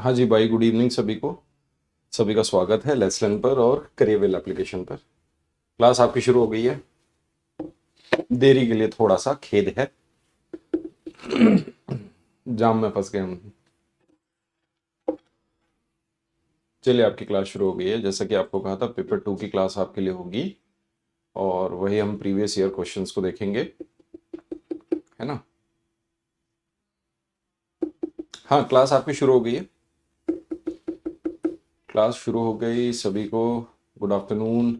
हाँ जी भाई, good evening सभी को। सभी का स्वागत है लेट्स लर्न पर और करियरवेल एप्लीकेशन पर। क्लास आपकी शुरू हो गई है। देरी के लिए थोड़ा सा खेद है, जाम में फंस गए हम। चलिए, आपकी क्लास शुरू हो गई है। जैसा कि आपको कहा था, पेपर 2 की क्लास आपके लिए होगी और वही हम प्रीवियस ईयर क्वेश्चंस को देखेंगे, है ना। हाँ, क्लास आपकी शुरू हो गई है। क्लास शुरू हो गई, सभी को गुड आफ्टरनून।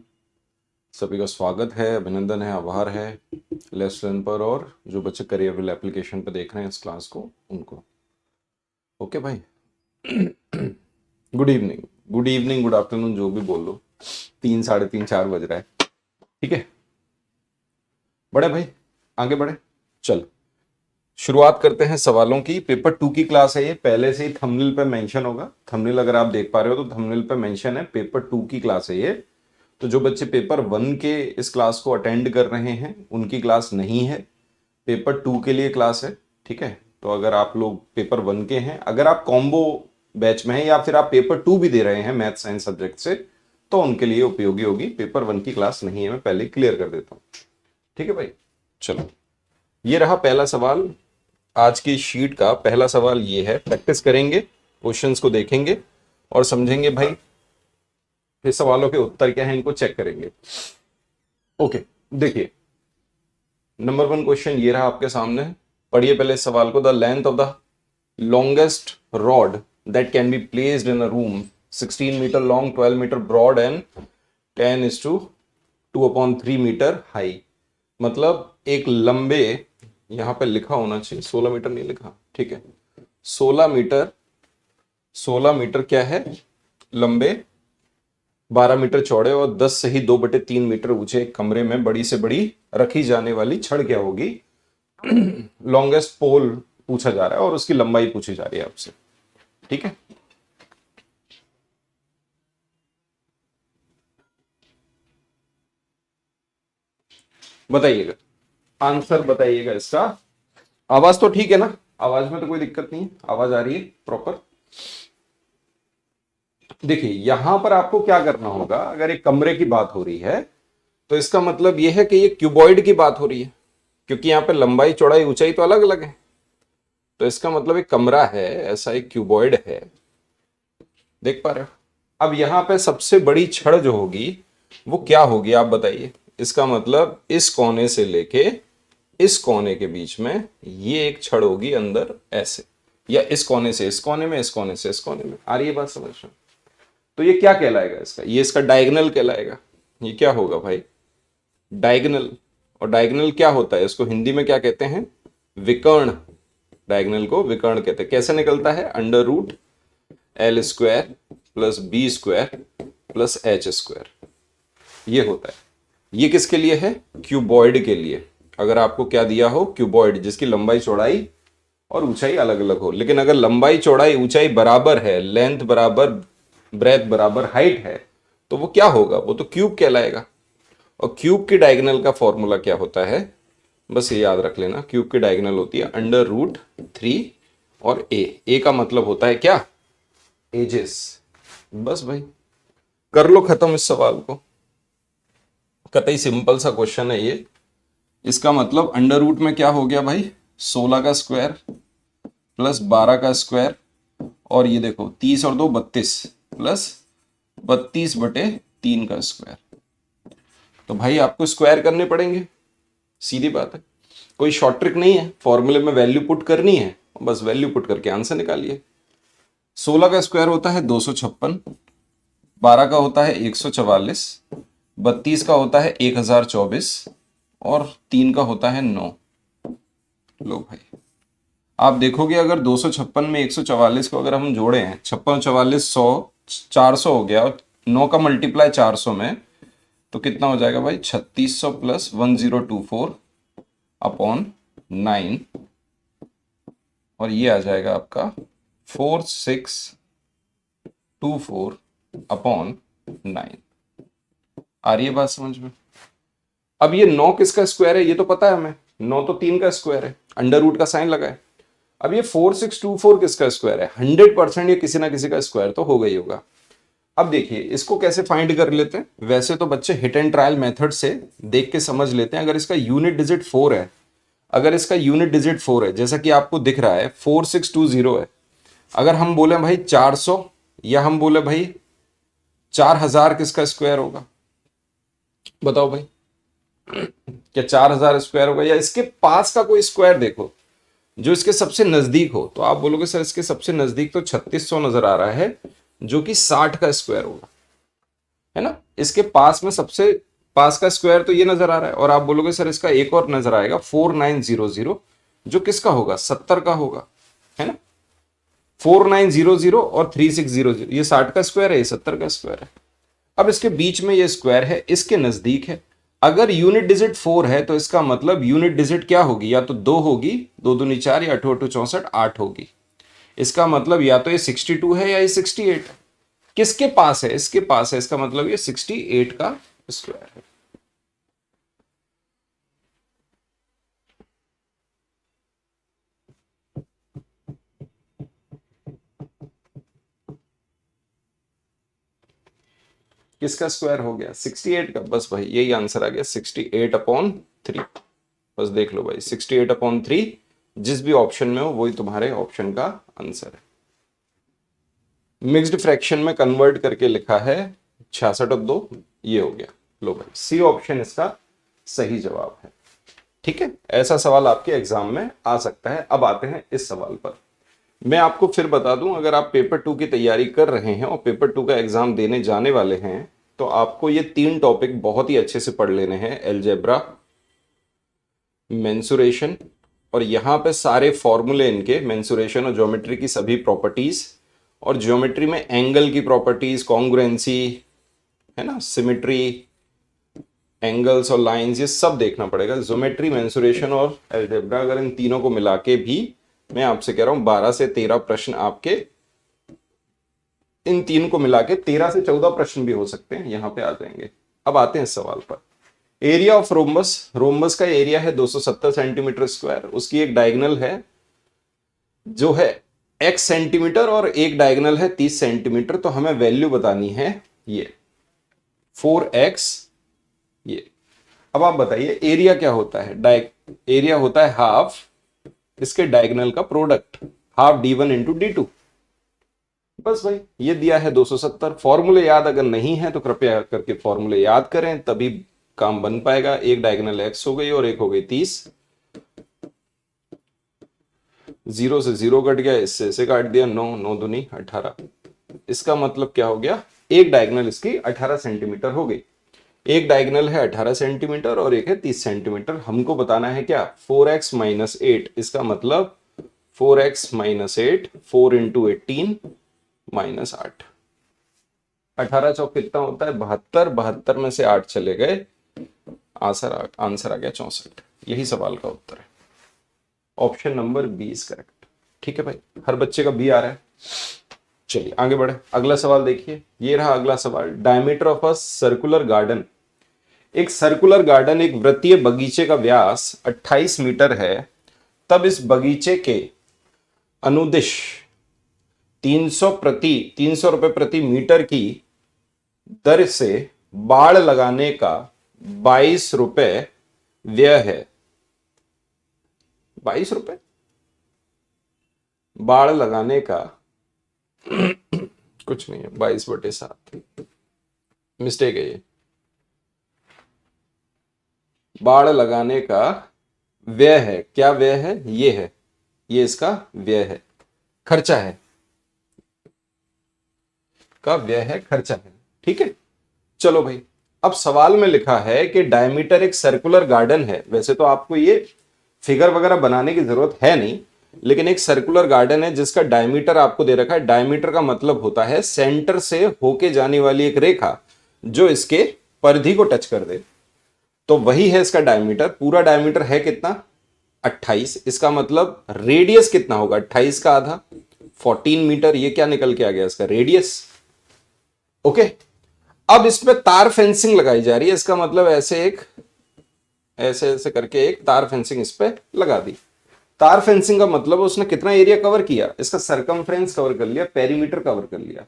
सभी का स्वागत है, अभिनंदन है, आभार है लेट्स लर्न पर, और जो बच्चे करियरवेल एप्लीकेशन पर देख रहे हैं इस क्लास को, उनको ओके भाई। Good evening, good evening, good afternoon, जो भी बोल लो। 3, साढ़े 3, 4 बज रहा है। ठीक है, बढ़े भाई, आगे बढ़े। चल, शुरुआत करते हैं सवालों की। पेपर 2 की क्लास है ये, पहले से ही थंबनेल पे मेंशन होगा। थंबनेल अगर आप देख पा रहे हो तो थंबनेल पे मेंशन है, पेपर 2 की क्लास है ये। तो जो बच्चे पेपर 1 के इस क्लास को अटेंड कर रहे हैं उनकी क्लास नहीं है, पेपर 2 के लिए क्लास है। ठीक है, तो अगर आप लोग पेपर 1 के हैं, अगर आप कॉम्बो बैच में हैं या फिर आप पेपर 2 भी दे रहे हैं मैथ साइंस सब्जेक्ट से, तो उनके लिए उपयोगी होगी। पेपर 1 की क्लास नहीं है, मैं पहले क्लियर कर देता हूं। ठीक है भाई, चलो, ये रहा पहला सवाल। आज की शीट का पहला सवाल ये है, प्रैक्टिस करेंगे, क्वेश्चंस को देखेंगे और समझेंगे भाई, फिर सवालों के उत्तर क्या है इनको चेक करेंगे। ओके, देखिए, नंबर 1 क्वेश्चन ये रहा आपके सामने। पढ़िए पहले इस सवाल को। The length of the longest rod that can be placed in a room, 16 meter long, 12 meter broad and 10:2/3 metre high. मतलब एक लंबे, यहां पे लिखा होना चाहिए 16 मीटर, नहीं लिखा, ठीक है, 16 मीटर। 16 मीटर क्या है, लंबे, 12 मीटर चौड़े और 10 से ही 2/3 मीटर ऊंचे एक कमरे में बड़ी से बड़ी रखी जाने वाली छड़ क्या होगी। लॉन्गेस्ट पोल पूछा जा रहा है और उसकी लंबाई पूछी जा रही है आपसे। ठीक है, बताइएगा, आंसर बताइएगा इसका। आवाज तो ठीक है ना, आवाज में तो कोई दिक्कत नहीं है, आवाज आ रही है प्रॉपर। देखिए, यहां पर आपको क्या करना होगा, अगर एक कमरे की बात हो रही है तो इसका मतलब यह है कि ये क्यूबॉइड की बात हो रही है, क्योंकि यहां पे लंबाई चौड़ाई ऊंचाई तो अलग अलग है। तो इसका मतलब एक कमरा है, ऐसा एक क्यूबॉइड है, देख पा रहे हो। अब यहां पे सबसे बड़ी छड़ जो होगी वो क्या होगी, आप बताइए। इसका मतलब इस कोने से लेके इस कोने के बीच में ये एक छड़ होगी अंदर ऐसे, या इस कोने से इस कोने में, इस कोने से इस कोने में। आ रही है बात समझ में। तो ये क्या कहलाएगा इसका, ये इसका डायगोनल कहलाएगा। ये क्या होगा भाई, डायगोनल। और डायगोनल क्या होता है, इसको हिंदी में क्या कहते हैं, विकर्ण। डायगोनल को विकर्ण कहते हैं। कैसे निकलता है, under root L² plus B² plus H², ये होता है। ये किसके लिए है, क्यूबॉइड के लिए। अगर आपको क्या दिया हो, क्यूबॉइड जिसकी लंबाई चौड़ाई और ऊंचाई अलग अलग हो, लेकिन अगर लंबाई चौड़ाई ऊंचाई बराबर है, लेंथ बराबर ब्रेथ बराबर हाइट है, तो वो क्या होगा, वो तो क्यूब कहलाएगा। और क्यूब की डायगोनल का फॉर्मूला क्या होता है, बस ये याद रख लेना, क्यूब की डायगोनल होती है √3 और ए का मतलब होता है क्या, एजेस। बस भाई, कर लो खत्म इस सवाल को। कतई सिंपल सा क्वेश्चन है ये। इसका मतलब अंडर रूट में क्या हो गया भाई, 16 का स्क्वायर प्लस 12 का स्क्वायर, और ये देखो 30 और 2 32 प्लस 32/3 का स्क्वायर। तो भाई आपको स्क्वायर करने पड़ेंगे, सीधी बात है, कोई शॉर्ट ट्रिक नहीं है। फॉर्मूले में वैल्यू पुट करनी है, बस वैल्यू पुट करके आंसर निकालिए। 16 का स्क्वायर होता है 256, 12 का होता है 144, 32 का होता है 1024 और 3 का होता है 9। लो भाई, आप देखोगे अगर 256 में 144 को अगर हम जोड़े हैं, 56 44 100 400 हो गया, और 9 का मल्टीप्लाई 400 में, तो कितना हो जाएगा भाई, 3600 प्लस 1024/9, और ये आ जाएगा आपका 4624/9। आ रही है बात समझ में। अब ये 9 किसका स्क्वायर है, ये तो पता है हमें, 9 तो 3 का स्क्वायर है, अंडर रूट का साइन लगाए। अब ये 4624 किसका स्क्वायर है? 100% ये किसी ना किसी का स्क्वायर तो हो गई होगा। अब देखिए इसको कैसे फाइंड कर लेते हैं। वैसे तो बच्चे हिट एंड ट्रायल मेथड से देख के समझ लेते हैं। अगर इसका यूनिट डिजिट 4 है, अगर इसका यूनिट डिजिट 4 है, जैसा कि आपको दिख रहा है 4620 है, अगर हम बोले भाई 400 या हम बोले भाई 4000 किसका स्क्वायर होगा? बताओ भाई, क्या 4000 स्क्वायर होगा? या इसके पास का कोई स्क्वायर देखो जो इसके सबसे नजदीक हो, तो आप बोलोगे सर इसके सबसे नजदीक तो 3600 नजर आ रहा है, जो कि 60 का स्क्वायर होगा, है ना। इसके पास में सबसे पास का स्क्वायर तो ये नजर आ रहा है, और आप बोलोगे सर इसका एक और नजर आएगा 4900, जो किसका होगा? 70 का होगा, है ना। 4900 और 3600 ये 60 का स्क्वायर है, ये 70 का स्क्वायर है। अब इसके बीच में ये स्क्वायर है, इसके नजदीक है। अगर यूनिट डिजिट 4 है तो इसका मतलब यूनिट डिजिट क्या होगी? या तो 2 होगी, 2 दूनी 4, या 8 8 64 8 होगी। इसका मतलब या तो ये 62 है या ये 68 है। किसके पास है? इसके पास है, इसका मतलब ये 68 का स्क्वायर है। किसका स्क्वायर हो गया? 68 का। बस भाई यही आंसर आ गया, 68/3। बस देख लो भाई, 68/3 जिस भी ऑप्शन में हो वही तुम्हारे ऑप्शन का आंसर है। मिक्स्ड फ्रैक्शन में कन्वर्ट करके लिखा है 66/2, ये हो गया। लो भाई, सी ऑप्शन इसका सही जवाब है। ठीक है, ऐसा सवाल आपके एग्जाम में आ सकता है। अब आते हैं इस सवाल पर। मैं आपको फिर बता दूं, अगर आप पेपर 2 की तैयारी कर रहे हैं और पेपर 2 का एग्जाम देने जाने वाले हैं, तो आपको ये 3 टॉपिक बहुत ही अच्छे से पढ़ लेने हैं। अलजेब्रा, मेंसुरेशन, और यहां पे सारे फॉर्मूले इनके, मेंसुरेशन और ज्योमेट्री की सभी प्रॉपर्टीज, और ज्योमेट्री में एंगल की प्रॉपर्टीज, कॉन्ग्रुएंसी, है ना, सिमेट्री, एंगल्स और लाइंस, ये सब देखना पड़ेगा। ज्योमेट्री, मेंसुरेशन और अलजेब्रा, अगर इन तीनों को मिला के भी मैं आपसे कह रहा हूं 12 से 13 प्रश्न आपके, इन तीन को मिला के 13 से 14 प्रश्न भी हो सकते हैं, यहां पे आ जाएंगे। अब आते हैं इस सवाल पर। एरिया ऑफ रोम्बस, रोम्बस का एरिया है 270 सेंटीमीटर स्क्वायर। उसकी एक डायगोनल है जो है x सेंटीमीटर और एक डायगोनल है 30 सेंटीमीटर। तो हमें वैल्यू बतानी है ये 4x ये। अब आप बताइए एरिया क्या होता है? एरिया होता है हाफ इसके डायगोनल का product, half d1 into d2। बस भाई ये दिया है 270। फॉर्मूले याद अगर नहीं है तो कृपया करके फॉर्मूले याद करें, तभी काम बन पाएगा। एक डायगोनल x हो गई और एक हो गई 30। 0 से 0 कट गया, इससे इसे काट दिया, 9 9 दूनी 18। इसका मतलब क्या हो गया? एक डायगोनल इसकी 18 सेंटीमीटर हो गई। एक डायगोनल है 18 सेंटीमीटर और एक है 30 सेंटीमीटर। हमको बताना है क्या? 4x minus 8। इसका मतलब 4x माइनस 8, 4 इंटू 18 माइनस 8। 18 चौक कितना होता है? 72। 72 में से 8 चले गए, आंसर आ गया 64। यही सवाल का उत्तर है। Option number B is correct. ठीक है भाई, हर बच्चे का बी आ रहा है। चलिए आगे बढ़े, अगला सवाल देखिए। ये रहा अगला सवाल। Diameter of a circular garden. एक सर्कुलर गार्डन, एक वृत्तीय बगीचे का व्यास 28 मीटर है, तब इस बगीचे के अनुदिश 300 रुपए प्रति मीटर की दर से बाड़ लगाने का 22 रुपए व्यय है। 22 रुपए बाड़ लगाने का कुछ नहीं है, 22/7 मिस्टेक है ये। बाड़ लगाने का व्यय है, क्या व्यय है? ये है, ये इसका व्यय है, खर्चा है, का व्यय है, खर्चा है। ठीक है, चलो भाई। अब सवाल में लिखा है कि डायमीटर एक सर्कुलर गार्डन है। वैसे तो आपको ये फिगर वगैरह बनाने की जरूरत है नहीं, लेकिन एक सर्कुलर गार्डन है जिसका डायमीटर आपको दे रखा है। डायमीटर का मतलब होता है सेंटर से होके जाने वाली एक रेखा जो इसके परिधि को टच कर दे, तो वही है इसका डायमीटर। पूरा डायमीटर है कितना? 28। इसका मतलब रेडियस कितना होगा? 28 का आधा, 14 मीटर। ये क्या निकल के आ गया? इसका रेडियस। ओके, अब इसमें तार फेंसिंग लगाई जा रही है। इसका मतलब ऐसे ऐसे करके एक तार फेंसिंग इस पे लगा दी। तार फेंसिंग का मतलब उसने कितना एरिया कवर किया, इसका सरकमफ्रेंस कवर कर लिया, पेरीमीटर कवर कर लिया।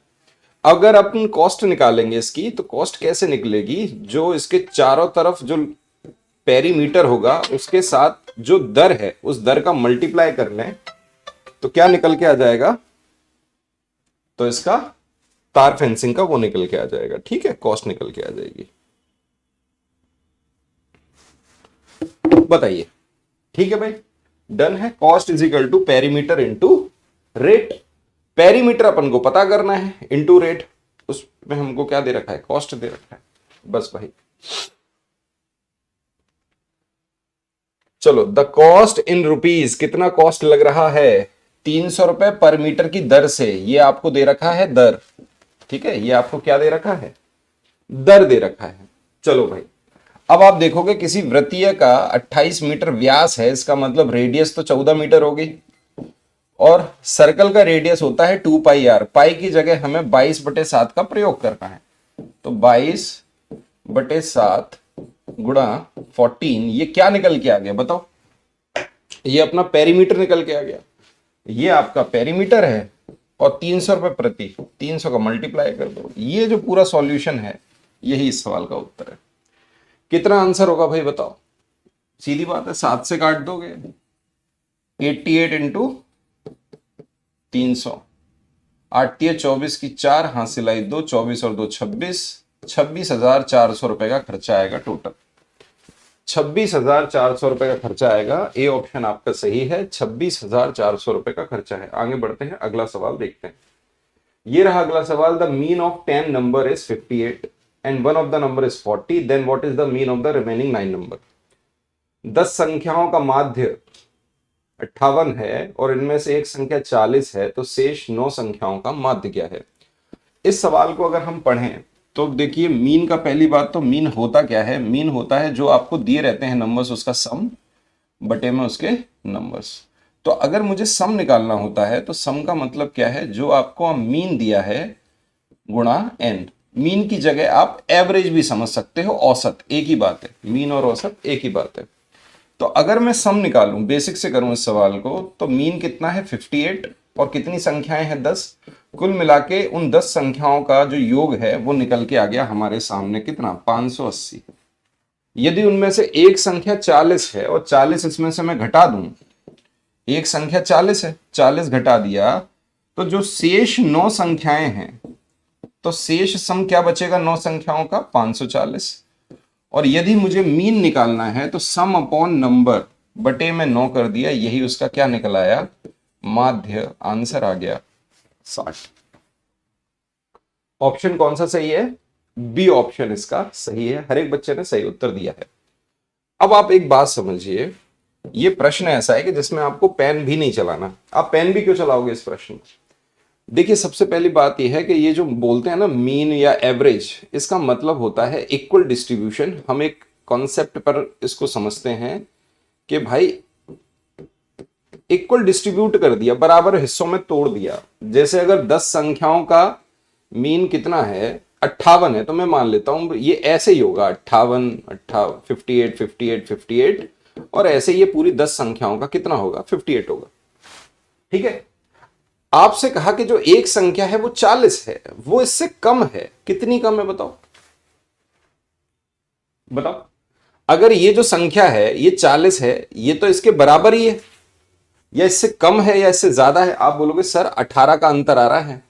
अगर अपन कॉस्ट निकालेंगे इसकी, तो कॉस्ट कैसे निकलेगी, जो इसके चारों तरफ जो पेरीमीटर होगा उसके साथ जो दर है उस दर का मल्टीप्लाई कर लें तो क्या निकल के आ जाएगा, तो इसका तार फेंसिंग का वो निकल के आ जाएगा। ठीक है, कॉस्ट निकल के आ जाएगी। बताइए, ठीक है भाई, डन है। Cost is equal to perimeter into rate. Perimeter अपन को पता करना है, इंटू रेट, उसमें हमको क्या दे रखा है, कॉस्ट दे रखा है, बस भाई। चलो, द कॉस्ट इन रुपीज, कितना कॉस्ट लग रहा है, 300 रुपए पर मीटर की दर से, ये आपको दे रखा है दर। ठीक है, ये आपको क्या दे रखा है, दर दे रखा है। चलो भाई, अब आप देखोगे किसी वृत्तीय का 28 मीटर व्यास है, इसका मतलब रेडियस तो 14 मीटर होगी, और सर्कल का रेडियस होता है 2 पाई आर। पाई की जगह हमें 22/7 का प्रयोग करना है, तो 22/7 गुणा 14, ये क्या निकल के आ गया बताओ, ये अपना पेरीमीटर निकल के आ गया। ये आपका पेरीमीटर है, और 300 रुपए प्रति, 300 का मल्टीप्लाई कर दो। ये जो पूरा सॉल्यूशन है, यही इस सवाल का उत्तर है। कितना आंसर होगा भाई बताओ, सीधी बात है, 7 से काट दोगे, 88 इंटू 300, 8 24 की 4, हाथ सिलाई 2, 24 और 2 26, 26,400 रुपए का खर्चा आएगा टोटल। 26,400 रुपए का खर्चा आएगा। ए ऑप्शन आपका सही है, 26,400 रुपए का खर्चा है। आगे बढ़ते हैं, अगला सवाल देखते हैं। ये रहा अगला सवाल। The mean of 10 number is 58 and one of the number is 40, then what is the mean of the remaining 9 number. 10 संख्याओं का माध्य 58 है और इनमें से एक संख्या 40 है, तो शेष 9 संख्याओं का माध्य क्या है। इस सवाल को अगर हम पढ़ें तो देखिए, मीन का पहली बात तो मीन होता क्या है, मीन होता है जो आपको दिए रहते हैं नंबर्स, उसका सम बटे में उसके नंबर्स। तो अगर मुझे सम निकालना होता है तो सम का मतलब क्या है, जो आपको मीन दिया है गुणा एन। मीन की जगह आप एवरेज भी समझ सकते हो, औसत एक ही बात है, मीन और औसत एक ही बात है। तो अगर मैं सम निकालूं, बेसिक से करूं इस सवाल को, तो मीन कितना है 58 और कितनी संख्याएं हैं 10, कुल मिला के उन 10 संख्याओं का जो योग है वो निकल के आ गया हमारे सामने, कितना 580। यदि उनमें से एक संख्या 40 है और 40 इसमें से मैं घटा दूं, एक संख्या 40 है, 40 घटा दिया, तो जो शेष 9 संख्याएं हैं, तो शेष सम क्या बचेगा 9 संख्याओं का 540। और यदि मुझे मीन निकालना है तो सम अपॉन नंबर बटे में 9 कर दिया, यही उसका क्या निकल आया, माध्य। आंसर आ गया 60। ऑप्शन कौन सा सही है, बी ऑप्शन इसका सही है। हर एक बच्चे ने सही उत्तर दिया है। अब आप एक बात समझिए, ये प्रश्न ऐसा है कि जिसमें आपको पेन भी नहीं चलाना। आप पेन भी क्यों चलाओगे इस प्रश्न में, देखिए सबसे पहली बात यह है कि ये जो बोलते हैं ना मीन या एवरेज, इसका मतलब होता है इक्वल डिस्ट्रीब्यूशन। हम एक कॉन्सेप्ट पर इसको समझते हैं कि भाई इक्वल डिस्ट्रीब्यूट कर दिया, बराबर हिस्सों में तोड़ दिया। जैसे अगर 10 संख्याओं का मीन कितना है 58 है, तो मैं मान लेता हूं ये ऐसे ही होगा 58 58 58 58, और ऐसे ये पूरी 10 संख्याओं का कितना होगा 58 होगा। ठीक है, आपसे कहा कि जो एक संख्या है वो 40 है, वो इससे कम है, कितनी कम है बताओ, बताओ। अगर ये जो संख्या है ये 40 है, ये तो इसके बराबर ही है, या इससे कम है या इससे ज्यादा है। आप बोलोगे सर 18 का अंतर आ रहा है।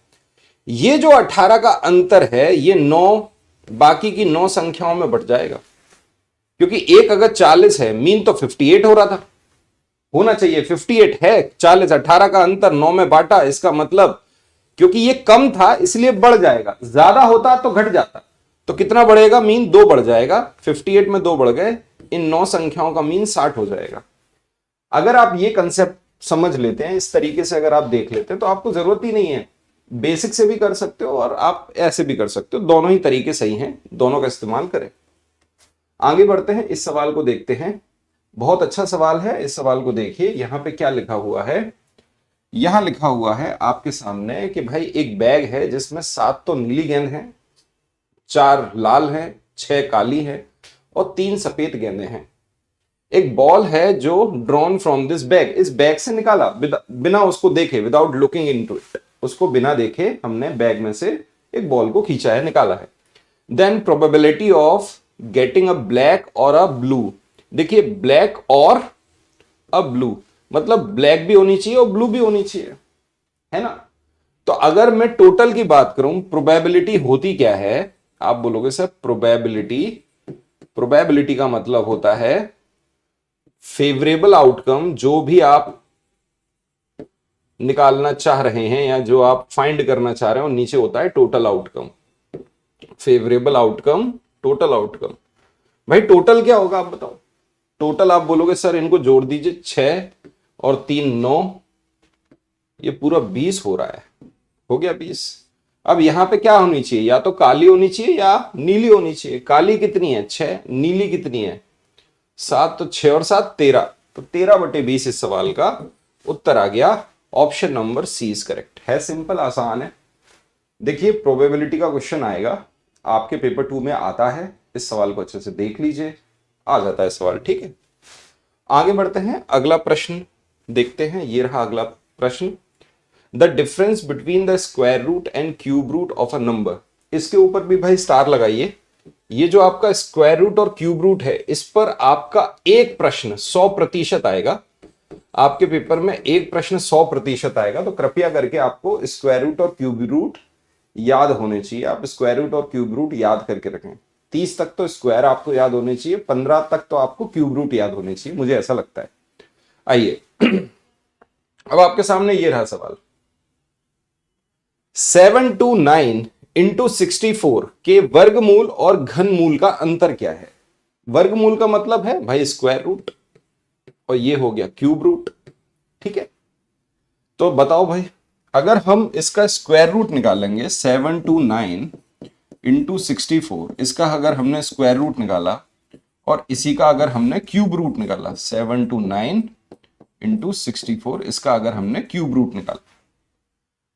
ये जो 18 का अंतर है ये 9 बाकी की 9 संख्याओं में बढ़ जाएगा, क्योंकि एक अगर 40 है, मीन तो 58 हो रहा था, होना चाहिए 58 है, 40 18 का अंतर 9 में बांटा, इसका मतलब क्योंकि ये कम था इसलिए बढ़ जाएगा, ज्यादा होता तो घट जाता। तो कितना बढ़ेगा, मीन 2 बढ़ जाएगा, 58 में 2 बढ़ गए, इन 9 संख्याओं का मीन 60 हो जाएगा। अगर आप ये कंसेप्ट समझ लेते हैं, इस तरीके से अगर आप देख लेते हैं, तो आपको जरूरत ही नहीं है, बेसिक से भी कर सकते हो और आप ऐसे भी कर सकते हो, दोनों ही तरीके सही हैं, दोनों का इस्तेमाल करें। आगे बढ़ते हैं, इस सवाल को देखते हैं। बहुत अच्छा सवाल है, इस सवाल को देखिए। यहां पे क्या लिखा हुआ है, यहां लिखा हुआ है आपके सामने कि भाई एक बैग है जिसमें 7 तो नीली गेंद है, 4 लाल हैं, 6 काली है और 3 सफेद गेंदें हैं। एक बॉल है जो ड्रॉन फ्रॉम दिस बैग, इस बैग से निकाला बिना उसको देखे, विदाउट लुकिंग इनटू इट, उसको बिना देखे हमने बैग में से एक बॉल को खींचा है, निकाला है। Then probability of getting a black और अ ब्लू, देखिए ब्लैक और अ ब्लू मतलब ब्लैक भी होनी चाहिए और ब्लू भी होनी चाहिए, है ना। तो अगर मैं टोटल की बात करूं, प्रोबेबिलिटी होती क्या है, आप बोलोगे सर प्रोबेबिलिटी, प्रोबेबिलिटी का मतलब होता है फेवरेबल आउटकम, जो भी आप निकालना चाह रहे हैं या जो आप फाइंड करना चाह रहे हो, नीचे होता है total outcome, favourable outcome, total outcome. भाई टोटल क्या होगा आप बताओ, टोटल आप बोलोगे सर इनको जोड़ दीजिए, 6 और 3 9, ये पूरा 20 हो रहा है, हो गया 20। अब यहां पे क्या होनी चाहिए, या तो काली होनी चाहिए या नीली होनी चाहिए। काली कितनी है 6, नीली कितनी है 7, तो 6 और 7 13, तो 13/20 इस सवाल का उत्तर आ गया। Option number C is correct. है सिंपल, आसान है। देखिए प्रोबेबिलिटी का क्वेश्चन आएगा आपके पेपर 2 में, आता है, इस सवाल को अच्छे से देख लीजिए, आ जाता है सवाल, ठीक है। आगे बढ़ते हैं, अगला प्रश्न देखते हैं। ये रहा अगला प्रश्न, the difference between the square root and cube root of a number. इसके ऊपर भी भाई स्टार लगाइए। ये जो आपका स्क्वायर रूट और क्यूब रूट है, इस पर आपका एक प्रश्न 100% आएगा। आपके पेपर में एक प्रश्न 100% आएगा, तो कृपया करके आपको स्क्वायर रूट और क्यूब रूट याद होने चाहिए। आप स्क्वायर रूट और क्यूब रूट याद करके रखें। 30 तक तो स्क्वायर आपको याद होने चाहिए, 15 तक तो आपको क्यूब रूट याद होने चाहिए, मुझे ऐसा लगता है। आइए अब आपके सामने ये रहा सवाल, 7 to 9 इंटू 64 के वर्गमूल और घनमूल का अंतर क्या है। वर्गमूल का मतलब है भाई स्क्वायर रूट, और ये हो गया क्यूब रूट, ठीक है। तो बताओ भाई, अगर हम इसका स्क्वायर रूट निकालेंगे 7 to 9 इंटू 64, इसका अगर हमने स्क्वायर रूट निकाला और इसी का अगर हमने क्यूब रूट निकाला, 7 to 9 इंटू 64, इसका अगर हमने क्यूब रूट निकाला,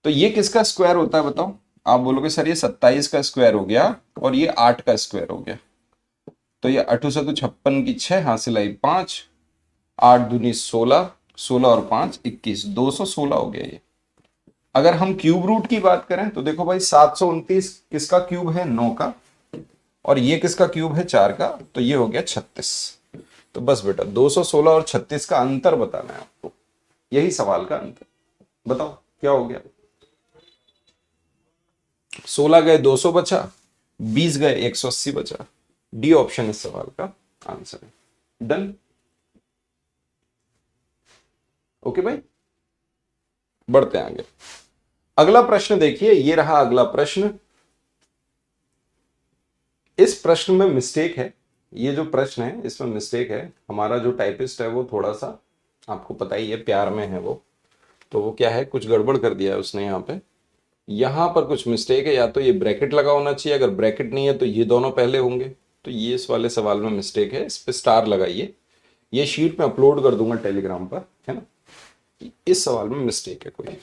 तो ये किसका स्क्वायर होता है बताओ। आप बोलोगे सर ये 27 का स्क्वायर हो गया और ये 8 का स्क्वायर हो गया। तो ये 8 से तो 56 की 6 हासिल आई 5, 8 दूनी 16, 16 और 5 21, 216 हो गया ये। अगर हम क्यूब रूट की बात करें तो देखो भाई 729 किसका क्यूब है 9 का, और ये किसका क्यूब है 4 का, तो ये हो गया 36। तो बस बेटा 216 और 36 का अंतर बताना है आपको, यही सवाल का अंतर। बताओ क्या हो गया, 16 गए 200 बचा, 20 गए 180 बचा। डी ऑप्शन इस सवाल का आंसर है। डन, ओके भाई, बढ़ते हैं आगे। अगला प्रश्न देखिए, ये रहा अगला प्रश्न। इस प्रश्न में मिस्टेक है, ये जो प्रश्न है इसमें मिस्टेक है। हमारा जो टाइपिस्ट है वो थोड़ा सा, आपको पता ही है, प्यार में है वो, तो वो क्या है, कुछ गड़बड़ कर दिया है उसने यहाँ पर कुछ मिस्टेक है। या तो ये ब्रैकेट लगा होना चाहिए, अगर ब्रैकेट नहीं है तो ये दोनों पहले होंगे, तो ये इस वाले सवाल में मिस्टेक है, इस पे स्टार लगाइए। ये शीट में अपलोड कर दूंगा टेलीग्राम पर, है ना। इस सवाल में मिस्टेक है कोई।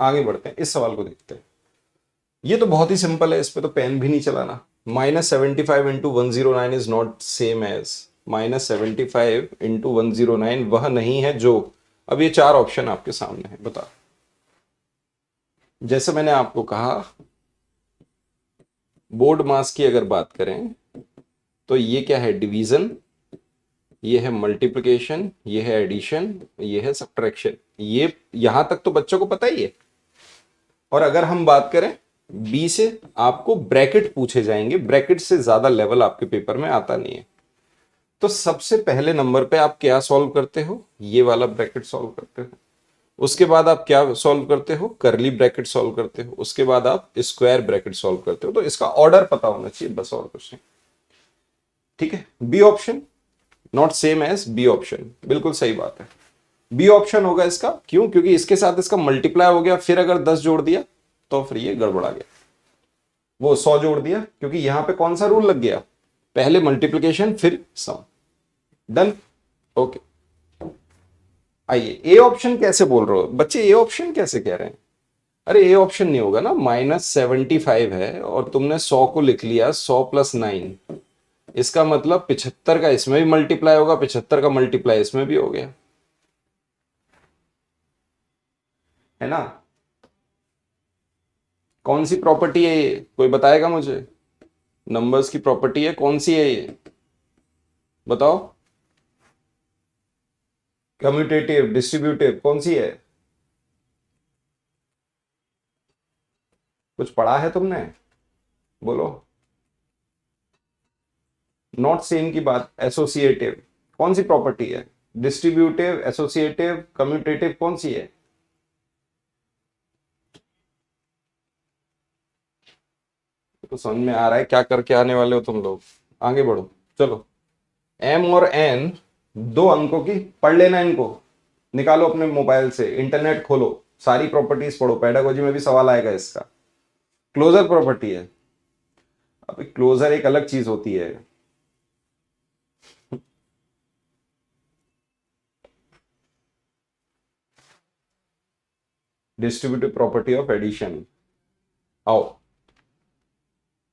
आगे बढ़ते हैं, इस सवाल को देखते हैं। ये तो बहुत ही सिंपल है, इस पे तो पेन भी नहीं चलाना। -75 into 109 is not same as -75 into 109, वह नहीं है जो। अब ये 4 ऑप्शन आपके सामने है, बता। जैसे मैंने आपको कहा, बोर्ड मास की अगर बात करें तो ये क्या है, डिवीजन, ये है मल्टीप्लिकेशन, ये है एडिशन, ये है सब्ट्रैक्शन। ये यहां तक तो बच्चों को पता ही है। और अगर हम बात करें बी से, आपको ब्रैकेट पूछे जाएंगे, ब्रैकेट से ज्यादा लेवल आपके पेपर में आता नहीं है। तो सबसे पहले नंबर पे आप क्या सॉल्व करते हो, ये वाला ब्रैकेट सॉल्व करते हो। उसके बाद आप क्या सॉल्व करते हो, करली ब्रैकेट सॉल्व करते हो। उसके बाद आप स्क्वायर ब्रैकेट सॉल्व करते हो। तो इसका ऑर्डर पता होना चाहिए, बस और कुछ नहीं, ठीक है। B option not same as B option, बिल्कुल सही बात है। बी ऑप्शन होगा इसका, क्यों, क्योंकि इसके साथ इसका मल्टीप्लाई हो गया, फिर अगर 10 जोड़ दिया तो फिर ये गड़बड़ा गया। वो 100 जोड़ दिया, क्योंकि यहां पे कौन सा रूल लग गया, पहले मल्टीप्लिकेशन फिर सम। Done, okay. आइए, ए ऑप्शन कैसे बोल रहे हो बच्चे, ए ऑप्शन कैसे कह रहे हैं। अरे ए ऑप्शन नहीं होगा ना, -75 है और तुमने 100 को लिख लिया 100 + 9, इसका मतलब 75 का इसमें भी मल्टीप्लाई होगा, 75 का मल्टीप्लाई इसमें भी हो गया, है ना। कौन सी प्रॉपर्टी है ये, कोई बताएगा मुझे? नंबर्स की प्रॉपर्टी है, कौन सी है ये बताओ? कम्यूटेटिव, डिस्ट्रीब्यूटिव, कौन सी है? कुछ पढ़ा है तुमने? बोलो। नॉट सेम की बात, एसोसिएटिव कौन सी प्रॉपर्टी है? डिस्ट्रीब्यूटिव, एसोसिएटिव, कम्यूटेटिव, कौन सी है? तो समझ में आ रहा है क्या करके आने वाले हो तुम लोग? आगे बढ़ो, चलो। एम और एन, दो अंकों की, पढ़ लेना इनको, निकालो अपने मोबाइल से, इंटरनेट खोलो, सारी प्रॉपर्टीज पढ़ो, पेडागोजी में भी सवाल आएगा इसका। क्लोजर प्रॉपर्टी है। अब क्लोजर एक अलग चीज होती है। डिस्ट्रीब्यूटिव प्रॉपर्टी ऑफ एडिशन, आओ।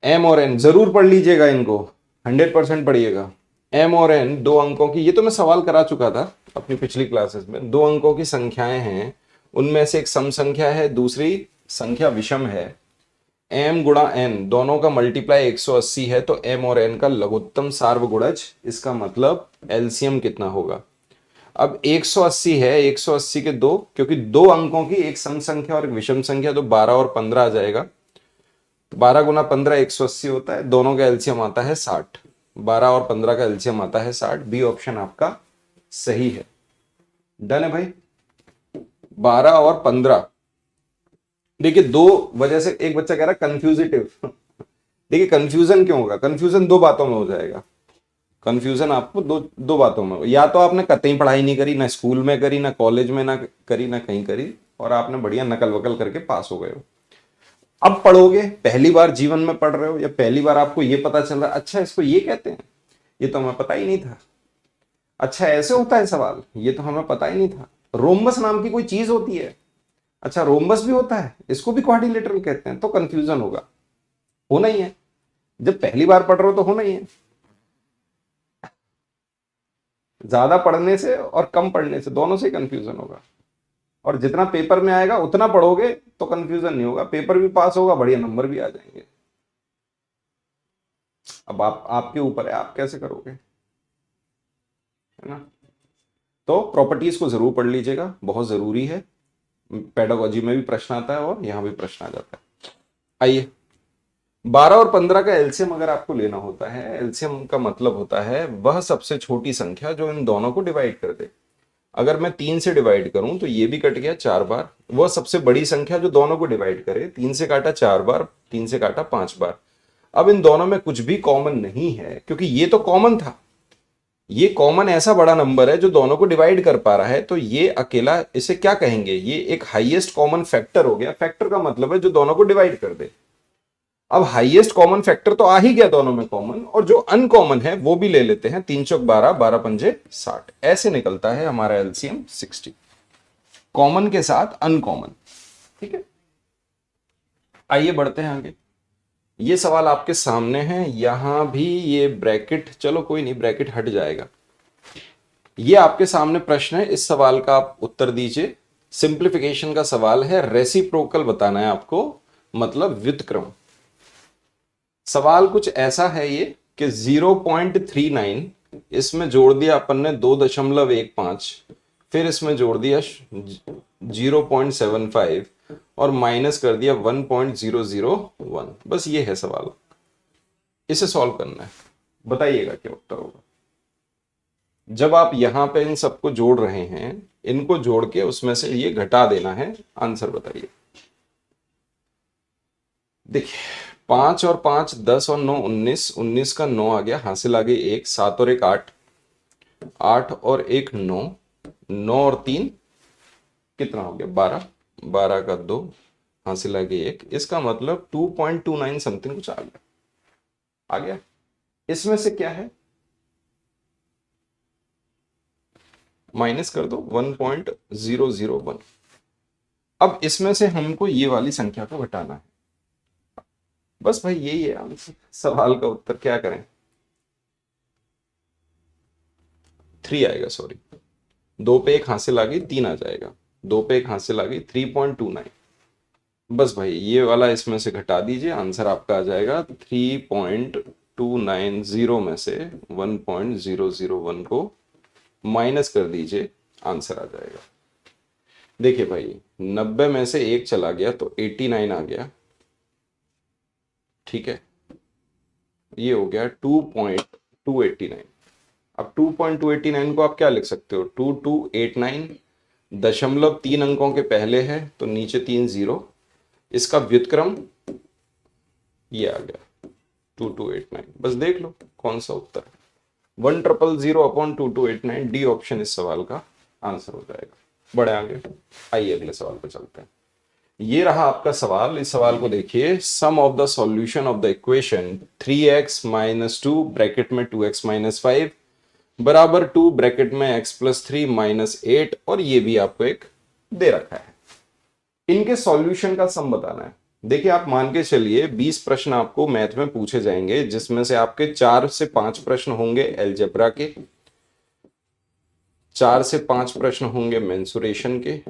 एम और एन जरूर पढ़ लीजिएगा इनको, 100% पढ़िएगा। एम और एन दो अंकों की, ये तो मैं सवाल करा चुका था अपनी पिछली क्लासेस में, दो अंकों की संख्याएं हैं, उनमें से एक सम संख्या है, दूसरी संख्या विषम है। एम गुणा एन दोनों का मल्टीप्लाई 180 है, तो एम और एन का लघुत्तम सार्वगुणज, इसका मतलब एलसीएम कितना होगा? अब 180 है, 180 के दो, क्योंकि दो अंकों की, एक सम संख्या और एक विषम संख्या, तो 12 और 15 आ जाएगा। 12 गुना 15 180 होता है, दोनों का एलसीएम आता है 60। 12 और 15 का एलसीएम आता है 60। बी ऑप्शन आपका सही है। डन है भाई। 12 और 15, देखिए दो वजह से, एक बच्चा कह रहा है कंफ्यूजिटिव। देखिए कंफ्यूजन क्यों होगा? कंफ्यूजन दो बातों में हो जाएगा। कंफ्यूजन आपको दो दो बातों में, या तो आपने कतई पढ़ाई नहीं करी, ना स्कूल में करी, ना कॉलेज में ना करी, ना कहीं करी, और आपने बढ़िया नकल वकल करके पास हो गए हो। अब पढ़ोगे, पहली बार जीवन में पढ़ रहे हो, या पहली बार आपको ये पता चल रहा है, अच्छा इसको ये कहते हैं, ये तो हमें पता ही नहीं था, अच्छा ऐसे होता है सवाल, ये तो हमें पता ही नहीं था, रोम्बस नाम की कोई चीज होती है, अच्छा रोम्बस भी होता है, इसको भी क्वाड्रिलेटरल कहते हैं, तो कंफ्यूजन होगा, होना ही है। जब पहली बार पढ़ रहे हो तो होना ही है। ज्यादा पढ़ने से और कम पढ़ने से, दोनों से कंफ्यूजन होगा। और जितना पेपर में आएगा उतना पढ़ोगे तो कंफ्यूजन नहीं होगा, पेपर भी पास होगा, बढ़िया नंबर भी आ जाएंगे। अब आपके ऊपर है, आप कैसे करोगे, है ना। तो प्रॉपर्टीज को जरूर पढ़ लीजिएगा, बहुत जरूरी है। पेडागोजी में भी प्रश्न आता है और यहां भी प्रश्न आ जाता है। आइए, 12 और 15 का एलसीएम अगर आपको लेना होता है, एलसीएम का मतलब होता है वह सबसे छोटी संख्या जो इन दोनों को डिवाइड कर दे। अगर मैं 3 से डिवाइड करूं तो ये भी कट गया 4 बार, वह सबसे बड़ी संख्या जो दोनों को डिवाइड करे, 3 से काटा 4 बार, 3 से काटा 5 बार। अब इन दोनों में कुछ भी कॉमन नहीं है, क्योंकि ये तो कॉमन था, ये कॉमन ऐसा बड़ा नंबर है जो दोनों को डिवाइड कर पा रहा है, तो ये अकेला, इसे क्या कहेंगे, ये एक हाईएस्ट कॉमन फैक्टर हो गया। फैक्टर का मतलब है जो दोनों को डिवाइड कर दे। अब हाईएस्ट कॉमन फैक्टर तो आ ही गया दोनों में कॉमन, और जो अनकॉमन है वो भी ले लेते हैं। 3 चौक 12, 12 पंजे 60, ऐसे निकलता है हमारा एलसीएम 60, कॉमन के साथ अनकॉमन। ठीक है, आइए बढ़ते हैं आगे। ये सवाल आपके सामने है, यहां भी ये ब्रैकेट, चलो कोई नहीं, ब्रैकेट हट जाएगा। ये आपके सामने प्रश्न है, इस सवाल का आप उत्तर दीजिए। सिंप्लीफिकेशन का सवाल है, रेसिप्रोकल बताना है आपको, मतलब व्युत्क्रम। सवाल कुछ ऐसा है ये कि 0.39, इसमें जोड़ दिया अपन ने 2.15, फिर इसमें जोड़ दिया 0.75 और माइनस कर दिया 1.001। बस ये है सवाल, इसे सॉल्व करना है, बताइएगा क्या उत्तर होगा। जब आप यहां पे इन सबको जोड़ रहे हैं, इनको जोड़ के उसमें से ये घटा देना है, आंसर बताइए। देखिए 5 और 5 10 और 9 19, 19 का 9 आ गया, हासिल आ गई 1, 7 और 1 8, 8 और 1 9, 9 और 3 कितना हो गया 12, 12 का 2, हासिल आ गई 1, इसका मतलब 2.29 समथिंग कुछ आ गया, आ गया। इसमें से क्या है, माइनस कर दो 1.001। अब इसमें से हमको ये वाली संख्या को घटाना है, बस भाई यही है आंसर, सवाल का उत्तर, क्या करें। 3 आएगा, सॉरी 2 पे 1 हासिल आ गई, 3 आ जाएगा, 2 पे 1 हासिल आ गई 3.29। बस भाई ये वाला इसमें से घटा दीजिए, आंसर आपका आ जाएगा 3.290 में से 1.001 को माइनस कर दीजिए, आंसर आ जाएगा। देखिए भाई 90 में से 1 चला गया तो 89 आ गया, ठीक है, ये हो गया 2.289। अब 2.289 को आप क्या लिख सकते हो, 2289, दशमलव 3 अंकों के पहले है तो नीचे 3 जीरो, इसका व्युत्क्रम ये आ गया 2289। बस देख लो कौन सा उत्तर है, 1000/2289, डी ऑप्शन इस सवाल का आंसर हो जाएगा। बढ़े आगे, आइए अगले सवाल पे चलते हैं। ये रहा आपका सवाल। इस सवाल को देखिए, sum of the solution of the equation 3x - 2 bracket में 2x - 5 बराबर 2 ब्रैकेट में x + 3 - 8, और ये भी आपको एक दे रखा है। इनके सॉल्यूशन का सम बताना है। देखिए आप मान के चलिए 20 प्रश्न आपको मैथ में पूछे जाएंगे, जिसमें से आपके 4 से 5 प्रश्न होंगे अलजेब्रा के, 4 से 5 प्रश्न होंगे मेंसुरेशन के,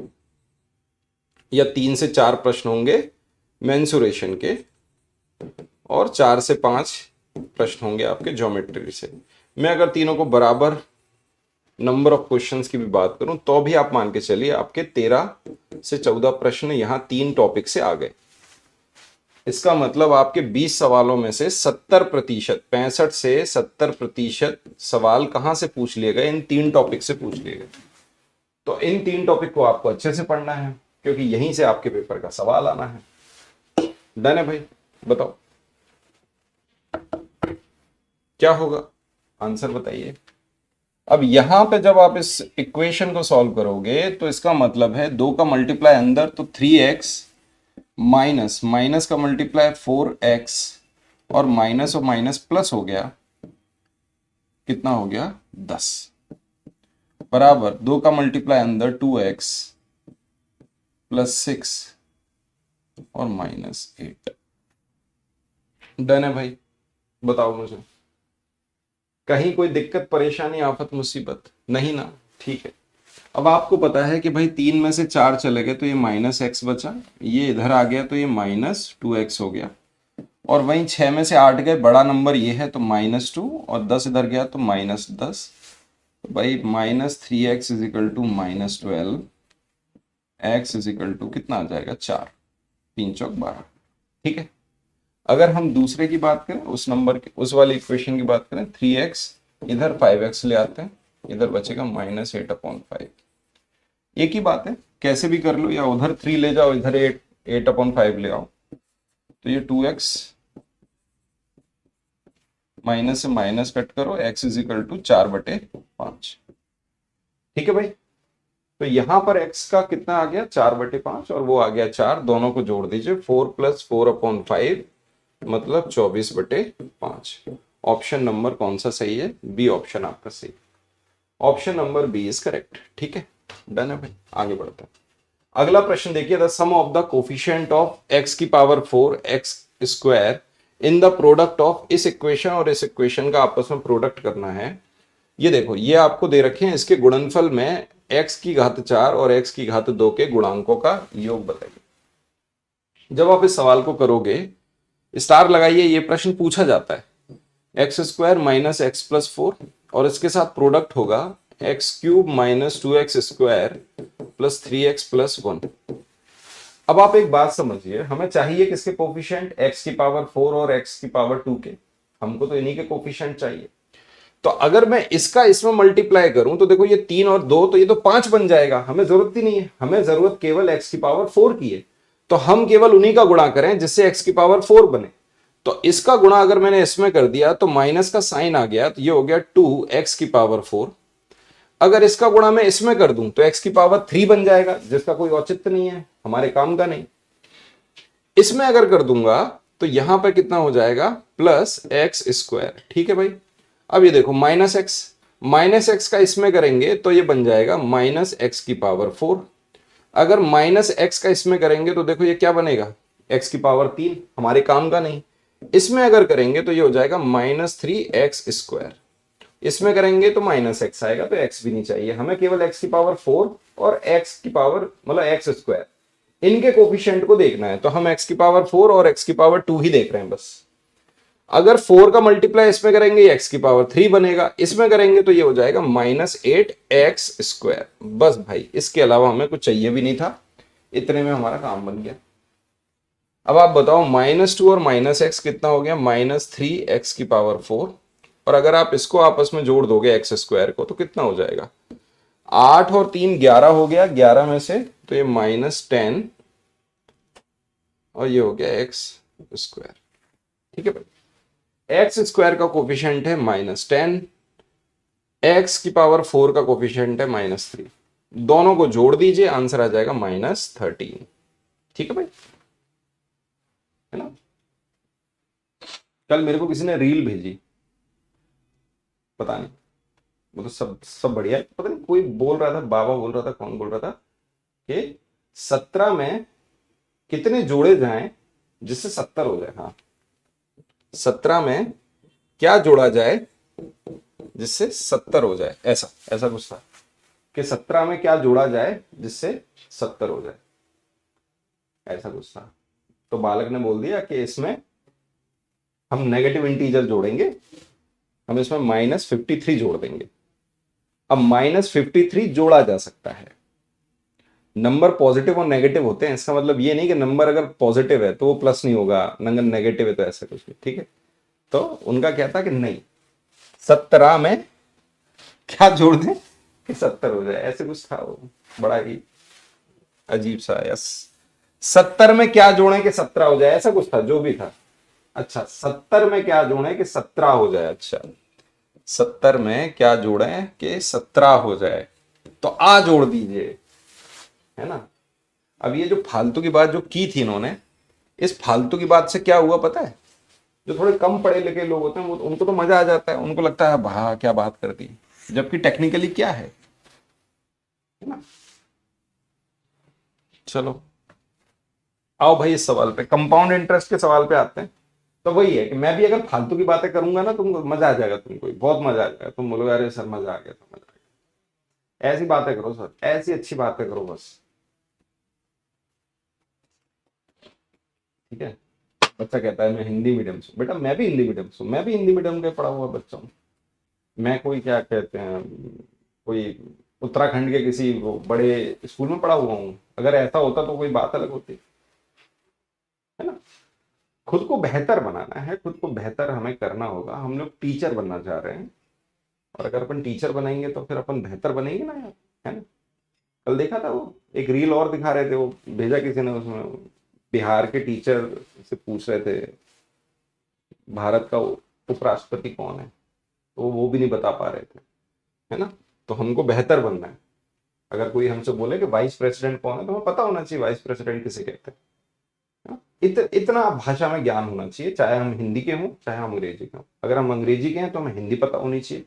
या 3 से 4 प्रश्न होंगे मेंसुरेशन के, और 4 से 5 प्रश्न होंगे आपके ज्योमेट्री से। मैं अगर तीनों को बराबर नंबर ऑफ क्वेश्चंस की भी बात करूं तो भी आप मान के चलिए आपके 13 से 14 प्रश्न यहां 3 टॉपिक से आ गए। इसका मतलब आपके 20 सवालों में से 70%, 65 से 70% सवाल कहां से पूछ लिए गए, इन 3 टॉपिक से पूछ लिए गए। तो इन 3 टॉपिक को आपको अच्छे से पढ़ना है, क्योंकि यहीं से आपके पेपर का सवाल आना है। डन है भाई, बताओ क्या होगा, आंसर बताइए। अब यहां पे जब आप इस इक्वेशन को सॉल्व करोगे तो इसका मतलब है 2 का मल्टीप्लाई अंदर तो 3x माइनस माइनस का मल्टीप्लाई 4x, और माइनस और माइनस प्लस हो गया, कितना हो गया 10, बराबर 2 का मल्टीप्लाई अंदर 2x + 6 और -8। डन है भाई, बताओ मुझे कहीं कोई दिक्कत परेशानी आफत मुसीबत नहीं ना, ठीक है। अब आपको पता है कि भाई 3 में से 4 चले गए तो ये -x बचा, ये इधर आ गया तो ये -2x हो गया, और वहीं 6 में से 8 गए, बड़ा नंबर ये है तो -2, और 10 इधर गया तो -10। तो भाई -3x = -12, x = कितना आ जाएगा 4, 3 चौक 12, ठीक है। अगर हम दूसरे की बात करें, उस नंबर के उस वाली इक्वेशन की बात करें, 3x इधर 5x ले आते हैं, इधर बचेगा -8/5। एक ही बात है, कैसे भी कर लो, या उधर 3 ले जाओ, इधर 8/5 ले आओ, तो ये 2x माइनस से माइनस कट करो, x = 4/5, ठीक है भाई। तो यहां पर x का कितना आ गया 4/5, और वो आ गया 4, दोनों को जोड़ दीजिए, 4 + 4/5 मतलब 24/5। ऑप्शन नंबर कौन सा सही है, बी ऑप्शन आपका सही, option number B is correct, ठीक है। डन है भाई, आगे बढ़ते हैं। अगला प्रश्न देखिए, the sum of the coefficient of x⁴ x² in the product of, इस इक्वेशन और इस इक्वेशन का आपस में प्रोडक्ट करना है। ये देखो, ये आपको दे रखे हैं, इसके गुणनफल में x⁴ और x⁴ के गुणांकों का योग बताइए। जब आप इस सवाल को करोगे, स्टार लगाइए, ये प्रश्न पूछा जाता है x² - x + 4, और इसके साथ प्रोडक्ट होगा x³ - 2x² + 3x + 1। अब आप एक बात समझिए, हमें चाहिए किसके कोफिशिएंट, x⁴ और x⁴ के, हमको तो इन्हीं के कोफिशिएंट चाहिए। तो अगर मैं इसका इसमें मल्टीप्लाई करूं तो देखो ये 3 और 2, तो ये तो 5 बन जाएगा, हमें जरूरत ही नहीं है, हमें जरूरत केवल x⁴ की है। तो हम केवल उन्हीं का गुणा करें जिससे x⁴ बने। तो इसका गुणा अगर मैंने इसमें कर दिया तो माइनस का साइन आ गया, तो ये हो गया 2x⁴। अगर इसका गुणा मैं इसमें कर दूं तो x⁴ बन जाएगा, जिसका कोई औचित्य नहीं है, हमारे काम का नहीं। इसमें अगर कर दूंगा तो यहां पर कितना हो जाएगा +x², ठीक है भाई। अब ये देखो -x का इसमें करेंगे तो ये बन जाएगा -x⁴। अगर -x का इसमें करेंगे तो देखो ये क्या बनेगा x⁴, हमारे काम का नहीं। इसमें अगर करेंगे तो ये हो जाएगा -3x²। इसमें करेंगे तो माइनस एक्स आएगा, तो एक्स भी नहीं चाहिए हमें, केवल एक्स की पावर 4 और एक्स की पावर मतलब एक्स स्क्वायर, इनके कोफिशिएंट को देखना है। तो हम एक्स की पावर 4 और एक्स की पावर 2 ही देख रहे हैं बस। अगर 4 का मल्टीप्लाई इसमें करेंगे एक्स की पावर 3 बनेगा, इसमें करेंगे तो ये हो जाएगा -8x²। बस भाई, इसके अलावा हमें कुछ चाहिए भी नहीं था, इतने में हमारा काम बन गया। अब आप बताओ -2 और -x कितना हो गया, -3x⁴। और अगर आप इसको आपस में जोड़ दोगे x² को तो कितना हो जाएगा, 8 और 3 11 हो गया, 11 में से तो ये -10 और ये हो गया x²। ठीक है भाई, x² का कोफिशिएंट है -10, x⁴ का कोफिशिएंट है -3, दोनों को जोड़ दीजिए, आंसर आ जाएगा -13। ठीक है भाई, है ना। कल मेरे को किसी ने रील भेजी, पता नहीं, वो तो सब बढ़िया है, पता नहीं कोई बोल रहा था, बाबा बोल रहा था, कौन बोल रहा था कि 17 में कितने जोड़े जाएं जिससे 70 हो जाए। हाँ, 17 में क्या जोड़ा जाए जिससे 70 हो जाए, ऐसा ऐसा कुछ था कि 17 में क्या जोड़ा जाए जिससे 70 हो जाए, ऐसा कुछ था। तो बालक ने बोल दिया कि इसमें हम नेगेटिव इंटीजर जोड़ेंगे, हम इसमें -53 जोड़ देंगे। अब -53 जोड़ा जा सकता है, नंबर पॉजिटिव और नेगेटिव होते हैं, इसका मतलब ये नहीं कि नंबर अगर पॉजिटिव है तो वो प्लस नहीं होगा, नंबर नेगेटिव है तो ऐसा कुछ नहीं। ठीक है, तो उनका क्या था कि नहीं, 17 में क्या जोड़ दें कि 70 हो जाए, ऐसे कुछ था, वो बड़ा ही अजीब सा। यस, 70 में क्या जोड़ें कि 17 हो जाए, ऐसा कुछ था, जो भी था। अच्छा, 70 में क्या जोड़ें कि 17 हो जाए, अच्छा 70 में क्या जोड़ें कि 17 हो जाए, तो आ जोड़ दीजिए, है ना। अब ये जो फालतू की बात जो की थी इन्होंने, इस फालतू की बात से क्या हुआ पता है, जो थोड़े कम पढ़े लिखे लोग होते हैं वो, उनको तो मजा आ जाता है, उनको लगता है भा क्या बात कर दी, जबकि टेक्निकली क्या है ना। चलो आओ भाई, इस सवाल पे, कंपाउंड इंटरेस्ट के सवाल पे आते हैं। तो वही है कि मैं भी अगर फालतू की बातें करूंगा ना, तुमको मजा आ जाएगा, तुमको बहुत मजा आ जाएगा, तुम बोलोगे अरे सर मजा आ गया, तो मजा आ गया। ऐसी बातें करो सर, ऐसी अच्छी बातें करो बस। ठीक है, बच्चा कहता है मैं हिंदी मीडियम से, बेटा मैं भी हिंदी मीडियम से, मैं भी हिंदी मीडियम का पढ़ा हुआ बच्चा हूँ। मैं कोई क्या कहते हैं, कोई उत्तराखंड के किसी वो बड़े स्कूल में पढ़ा हुआ हूँ, अगर ऐसा होता तो कोई बात अलग होती, है ना। खुद को बेहतर बनाना है, खुद को बेहतर हमें करना होगा, हम लोग टीचर बनना चाह रहे हैं, और अगर अपन टीचर बनेंगे तो फिर अपन बेहतर बनेंगे ना यार, है ना। कल देखा था वो एक रील और दिखा रहे थे, वो भेजा किसी ने, उसमें बिहार के टीचर से पूछ रहे थे भारत का उपराष्ट्रपति कौन है, तो वो भी नहीं बता पा रहे थे, है ना। तो हमको बेहतर बनना है, अगर कोई हमसे बोले कि वाइस प्रेसिडेंट कौन है, तो हमें पता होना चाहिए वाइस प्रेसिडेंट किसे कहते हैं, है ना? इतना भाषा में ज्ञान होना चाहिए, चाहे हम हिंदी के हों चाहे हम अंग्रेजी के हों। अगर हम अंग्रेजी के हैं तो हमें हिंदी पता होनी चाहिए,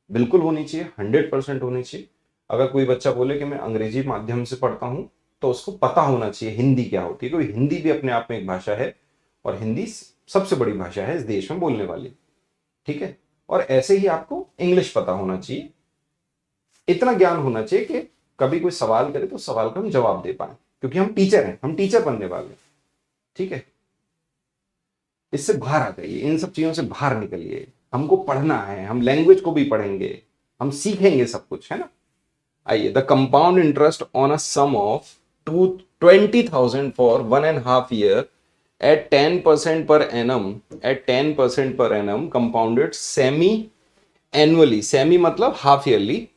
बिल्कुल होनी चाहिए, 100% होनी चाहिए। अगर कोई बच्चा बोले कि मैं अंग्रेजी माध्यम से पढ़ता हूं, तो उसको पता होना चाहिए हिंदी क्या होती है, क्योंकि हिंदी भी अपने आप में एक भाषा है, और हिंदी सबसे बड़ी भाषा है इस देश में बोलने वाली। ठीक है, और ऐसे ही आपको इंग्लिश पता होना चाहिए, इतना ज्ञान होना चाहिए कि कभी कोई सवाल करे तो सवाल का हम जवाब दे पाए, क्योंकि हम टीचर हैं, हम टीचर बनने वाले हैं। ठीक है, इससे बाहर आ जाइए, इन सब चीजों से बाहर निकलिए, हमको पढ़ना है, हम लैंग्वेज को भी पढ़ेंगे, हम सीखेंगे सब कुछ, है ना। आइए, the compound interest on a sum of 20,000 for 1.5 year at 10% per annum compounded semi annually, semi मतलब हाफ ईयरली,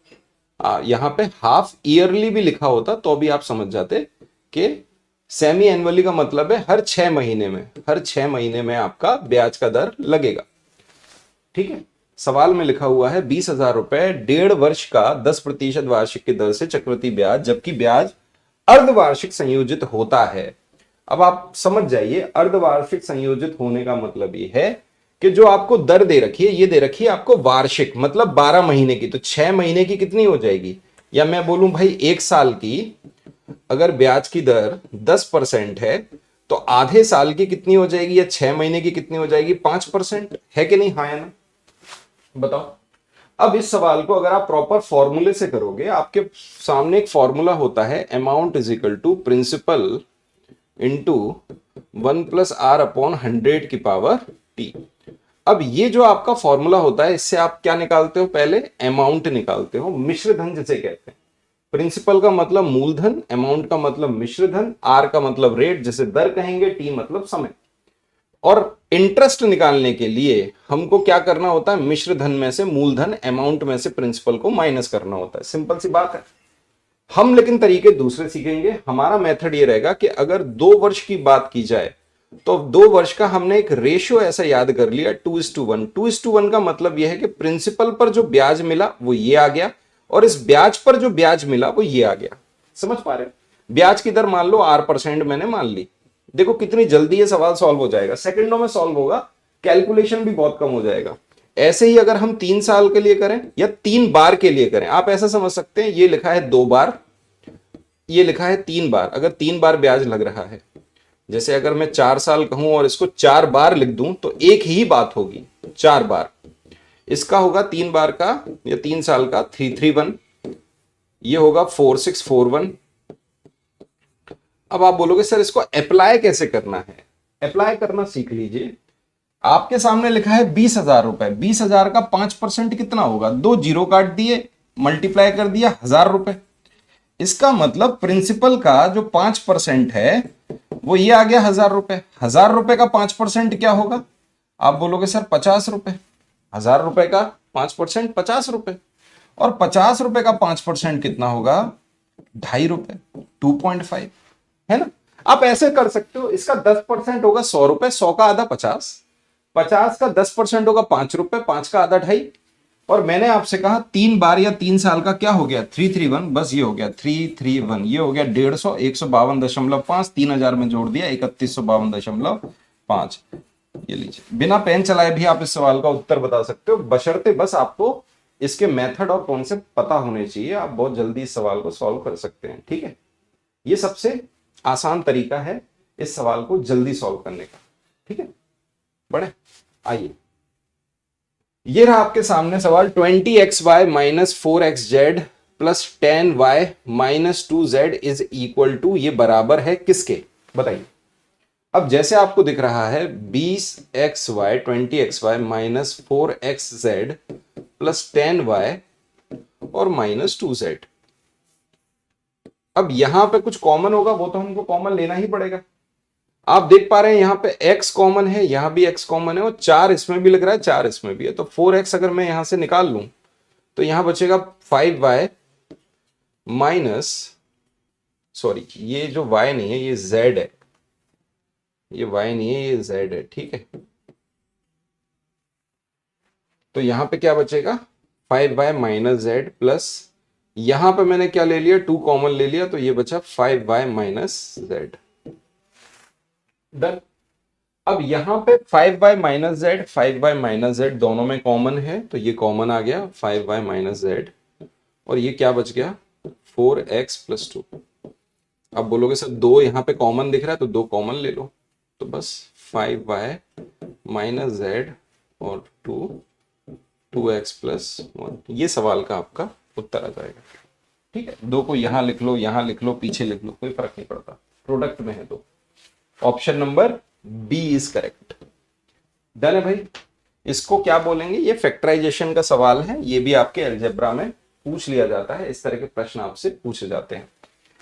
यहां पे हाफ ईयरली भी लिखा होता तो भी आप समझ जाते कि सेमी एनुअली का मतलब है हर 6 महीने में, हर 6 महीने में आपका ब्याज का दर लगेगा। ठीक है, सवाल में लिखा हुआ है 20,000 रुपए 1.5 वर्ष का 10% वार्षिक की दर से चक्रवृद्धि ब्याज, जबकि ब्याज अर्धवार्षिक संयोजित होता है। अब आप समझ जाइए, अर्धवार्षिक संयोजित होने का मतलब ये है कि जो आपको दर दे रखी है, ये दे रखी है आपको वार्षिक, मतलब 12 महीने की, तो 6 महीने की कितनी हो जाएगी, या मैं बोलूं भाई 1 साल की, अगर ब्याज की दर 10% है तो आधे साल की कितनी हो जाएगी, या 6 महीने की कितनी हो जाएगी, 5%, है कि नहीं, हाँ या ना, बताओ। अब इस सवाल को अगर आप प्रॉपर फॉर्मूले से करोगे, आपके सामने एक फॉर्मूला होता है amount is equal to principal into 1+r/100 की पावर t। अब ये जो आपका फॉर्मूला होता है, इससे आप क्या निकालते हो, पहले अमाउंट निकालते हो, मिश्र धन जिसे कहते हैं। प्रिंसिपल का मतलब मूलधन, अमाउंट का मतलब मिश्र धन, आर का मतलब रेट जिसे दर कहेंगे, टी मतलब समय। और इंटरेस्ट निकालने के लिए हमको क्या करना होता है, मिश्र धन में से मूलधन, अमाउंट में से प्रिंसिपल को माइनस करना होता है। सिंपल सी बात है। हम लेकिन तरीके दूसरे सीखेंगे। हमारा मेथड ये रहेगा कि अगर 2 वर्ष की बात की जाए तो 2 वर्ष का हमने एक रेशियो ऐसा याद कर लिया 2:1। 2:1 का मतलब यह है कि प्रिंसिपल पर जो ब्याज मिला वो ये आ गया, और इस ब्याज पर जो ब्याज मिला वो ये आ गया। समझ पा रहे हो? ब्याज की दर मान लो R% मैंने मान ली। देखो कितनी जल्दी ये सवाल सॉल्व हो जाएगा, सेकंडों में सॉल्व होगा, कैलकुलेशन भी बहुत कम हो जाएगा। ऐसे ही अगर हम 3 साल के लिए करें या 3 बार के लिए करें, आप ऐसा समझ सकते हैं ये लिखा है 2 बार, ये लिखा है 3 बार। अगर 3 बार ब्याज लग रहा है, जैसे अगर मैं 4 साल कहूं और इसको 4 बार लिख दूं तो एक ही बात होगी, 4 बार। इसका होगा 3 बार का या 3 साल का 331, ये होगा 4641। अब आप बोलोगे सर इसको अप्लाई कैसे करना है? अप्लाई करना सीख लीजिए। आपके सामने लिखा है 20,000 रुपए, 20,000 का 5% कितना होगा? 2 जीरो काट दिए, मल्टीप्लाई कर दिया 1,000 रुपए। इसका मतलब प्रिंसिपल का जो 5% है वो ये आ गया 1,000 रुपए। 1,000 रुपए का 5% क्या होगा? आप बोलोगे सर 50 रुपए। 1,000 रुपए का 5% 50 रुपए, और 50 रुपए का 5% कितना होगा? 2.5 रुपए, 2.5, है ना? आप ऐसे कर सकते हो, इसका 10% होगा 100 रुपए, 100 का आधा 50, 50 का 10% होगा 5 रुपए, 5 का आधा 2.5। और मैंने आपसे कहा 3 बार या 3 साल का क्या हो गया? 331, बस ये हो गया 331, ये हो गया 150, 152.5, 3,000 में जोड़ दिया 3152.5। ये लीजिए, बिना पेन चलाए भी आप इस सवाल का उत्तर बता सकते हो, बशर्ते बस आपको इसके मेथड और कॉन्सेप्ट पता होने चाहिए। आप बहुत जल्दी इस सवाल को सॉल्व कर सकते हैं। ठीक है, ये सबसे आसान तरीका है इस सवाल को जल्दी सॉल्व करने का। ठीक है, बढ़े आइए, ये रहा आपके सामने सवाल। 20xy minus 4xz plus 10y minus 2z is equal to, ये बराबर है किसके? बताइए। अब जैसे आपको दिख रहा है 20xy minus 4xz plus 10y और माइनस 2z। अब यहां पे कुछ कॉमन होगा, वो तो हमको कॉमन लेना ही पड़ेगा। आप देख पा रहे हैं यहां पे x कॉमन है, यहां भी x कॉमन है, और 4 इसमें भी लग रहा है, 4 इसमें भी है। तो 4x अगर मैं यहां से निकाल लूं तो यहां बचेगा 5y माइनस, सॉरी ये जो y नहीं है ये z है, ये y नहीं है ये z है। ठीक है, तो यहां पे क्या बचेगा? 5y माइनस z प्लस, यहां पे मैंने क्या ले लिया? 2 कॉमन ले लिया, तो ये बचा 5y माइनस z। डन। अब यहां पे 5y minus Z, 5y minus Z दोनों में कॉमन है, तो ये कॉमन आ गया 5y माइनस जेड, और ये क्या बच गया? 4x plus 2। अब बोलोगे सर 2 यहां पे कॉमन दिख रहा है, तो 2 कॉमन ले लो, तो बस 5y माइनस जेड और 2x प्लस 1, ये सवाल का आपका उत्तर आ जाएगा। ठीक है, 2 को यहां लिख लो, यहां लिख लो, पीछे लिख लो, कोई फर्क नहीं पड़ता, प्रोडक्ट में है तो option number B is correct. Done है भाई। इसको क्या बोलेंगे? ये फैक्टराइजेशन का सवाल है, ये भी आपके अलजेब्रा में पूछ लिया जाता है, इस तरह के प्रश्न आपसे पूछे जाते हैं।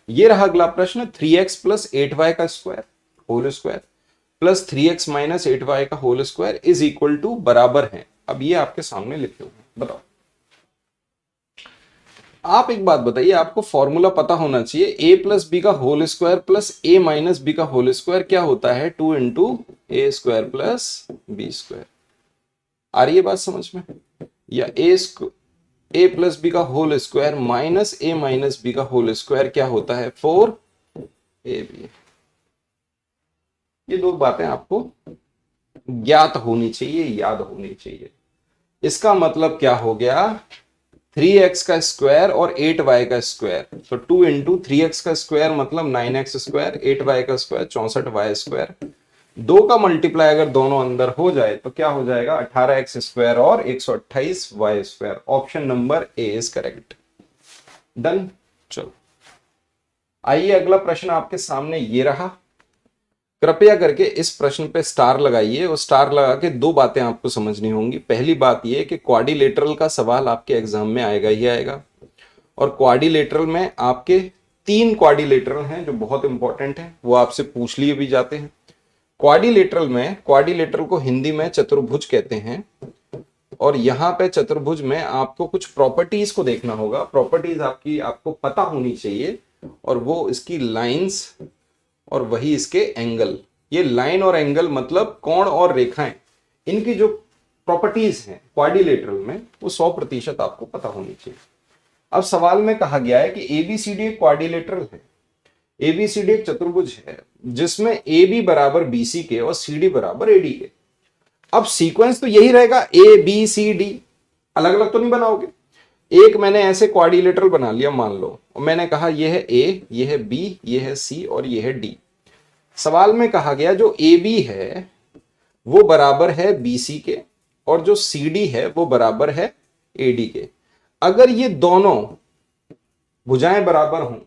ये रहा अगला प्रश्न, 3x प्लस 8y का square whole square plus 3x minus 8y का whole square is equal to, बराबर है। अब ये आपके सामने लिखे हुए हैं, बताओ। आप एक बात बताइए, आपको फॉर्मूला पता होना चाहिए, a प्लस बी का whole square plus a minus B का होल स्क्वायर क्या होता है? 2 into A square plus B square. आ रही है बात समझ में? या a प्लस बी का whole square minus a minus B का होल स्क्वायर क्या होता है? 4ab। ये 2 बातें आपको ज्ञात होनी चाहिए, याद होनी चाहिए। इसका मतलब क्या हो गया? 3x का स्क्वायर और 8y का स्क्वायर, तो 2 इंटू 3x का स्क्वायर मतलब 9x स्क्वायर, 8y का स्क्वायर 64y स्क्वायर, 2 का मल्टीप्लाई अगर दोनों अंदर हो जाए तो क्या हो जाएगा, 18x² और 128y²। Option number A is correct. Done. चलो आइए अगला प्रश्न आपके सामने ये रहा। कृपया करके इस प्रश्न पे स्टार लगाइए और स्टार लगा के 2 बातें आपको समझनी होंगी। पहली बात ये कि क्वाड्रिलेटरल का सवाल आपके एग्जाम में आएगा ही आएगा, और क्वाड्रिलेटरल में आपके 3 क्वाड्रिलेटरल हैं जो बहुत इंपॉर्टेंट हैं, वो आपसे पूछ लिए भी जाते हैं। क्वाड्रिलेटरल में, क्वाड्रिलेटरल को हिंदी में चतुर्भुज कहते हैं, और यहां पे चतुर्भुज में आपको कुछ प्रॉपर्टीज को देखना होगा। प्रॉपर्टीज आपको पता होनी चाहिए, और वो इसकी लाइंस और वही इसके एंगल। ये लाइन और एंगल मतलब कोण और रेखाएं, इनकी जो प्रॉपर्टीज हैं क्वाड्रिलेटरल में, वो 100% आपको पता होनी चाहिए। अब सवाल में कहा गया है कि एबीसीडी एक क्वाड्रिलेटरल है। एबीसीडी एक चतुर्भुज है जिसमें ए बी बराबर बीसी के और सी डी बराबर एडी के। अब सीक्वेंस तो यही रहेगा, ए बी सी डी, अलग अलग तो नहीं बनाओगे। एक मैंने ऐसे क्वाड्रिलेटरल बना लिया मान लो, और मैंने कहा यह है ए, यह है बी, यह है सी और यह है डी। सवाल में कहा गया जो ए बी है वो बराबर है बीसी के, और जो सी डी है वो बराबर है एडी के। अगर ये दोनों भुजाएं बराबर हों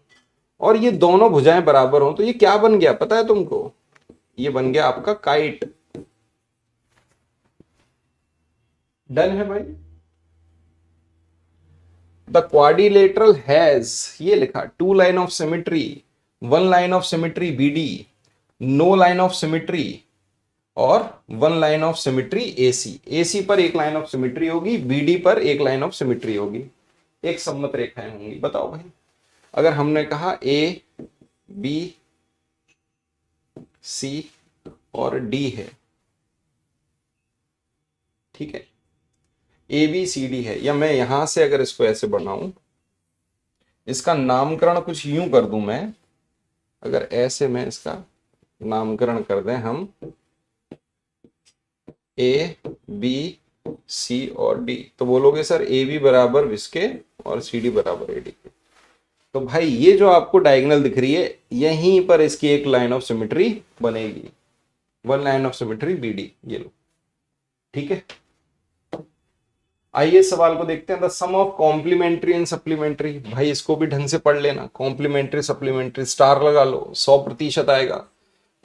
और ये दोनों भुजाएं बराबर हों तो ये क्या बन गया पता है तुमको? ये बन गया आपका काइट। डन है भाई। द क्वाड्रिलेटरल हैज, ये लिखा, 2 line of symmetry, 1 line of symmetry BD, no line of symmetry और 1 line of symmetry AC. AC पर 1 लाइन ऑफ सिमेट्री होगी, बीडी पर 1 लाइन ऑफ सिमेट्री होगी, एक सम्मत रेखाएं होंगी। बताओ भाई, अगर हमने कहा ए बी सी और डी है, ठीक है, ए बी सी डी है, या मैं यहां से अगर इसको ऐसे बनाऊं, इसका नामकरण कुछ यूं कर दूं मैं, अगर ऐसे मैं इसका नामकरण कर दें हम, ए बी सी और डी, तो बोलोगे सर ए बी बराबर विस्के और सी डी बराबर एडी के। तो भाई ये जो आपको डायगोनल दिख रही है, यहीं पर इसकी 1 लाइन ऑफ सिमेट्री बनेगी, 1 लाइन ऑफ सिमेट्री बीडी, ये लो, ठीक है। आइए सवाल को देखते हैं। The sum of complementary and supplementary, भाई इसको भी ढंग से पढ़ लेना। कॉम्प्लीमेंट्री सप्लीमेंट्री स्टार लगा लो, 100% आएगा।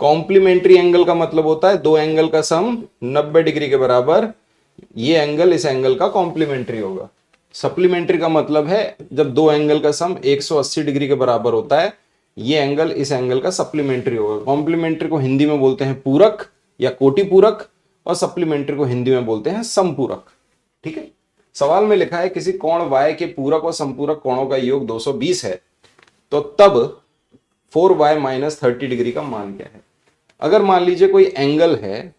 कॉम्प्लीमेंट्री एंगल का मतलब होता है 2 एंगल का सम 90 डिग्री के बराबर, ये एंगल इस एंगल का कॉम्प्लीमेंट्री होगा। सप्लीमेंट्री का मतलब है जब 2 एंगल का सम 180 डिग्री के बराबर होता है, ये एंगल इस एंगल का सप्लीमेंट्री होगा। कॉम्प्लीमेंट्री को हिंदी में बोलते हैं पूरक या कोटि पूरक, और सप्लीमेंट्री को हिंदी में बोलते हैं समपूरक, ठीक है। सवाल में लिखा है किसी कोण y के पूरक और संपूरक कोणों का योग 220 है, तो तब 4y माइनस 30 डिग्री का मान क्या है? अगर मान लीजिए कोई एंगल है,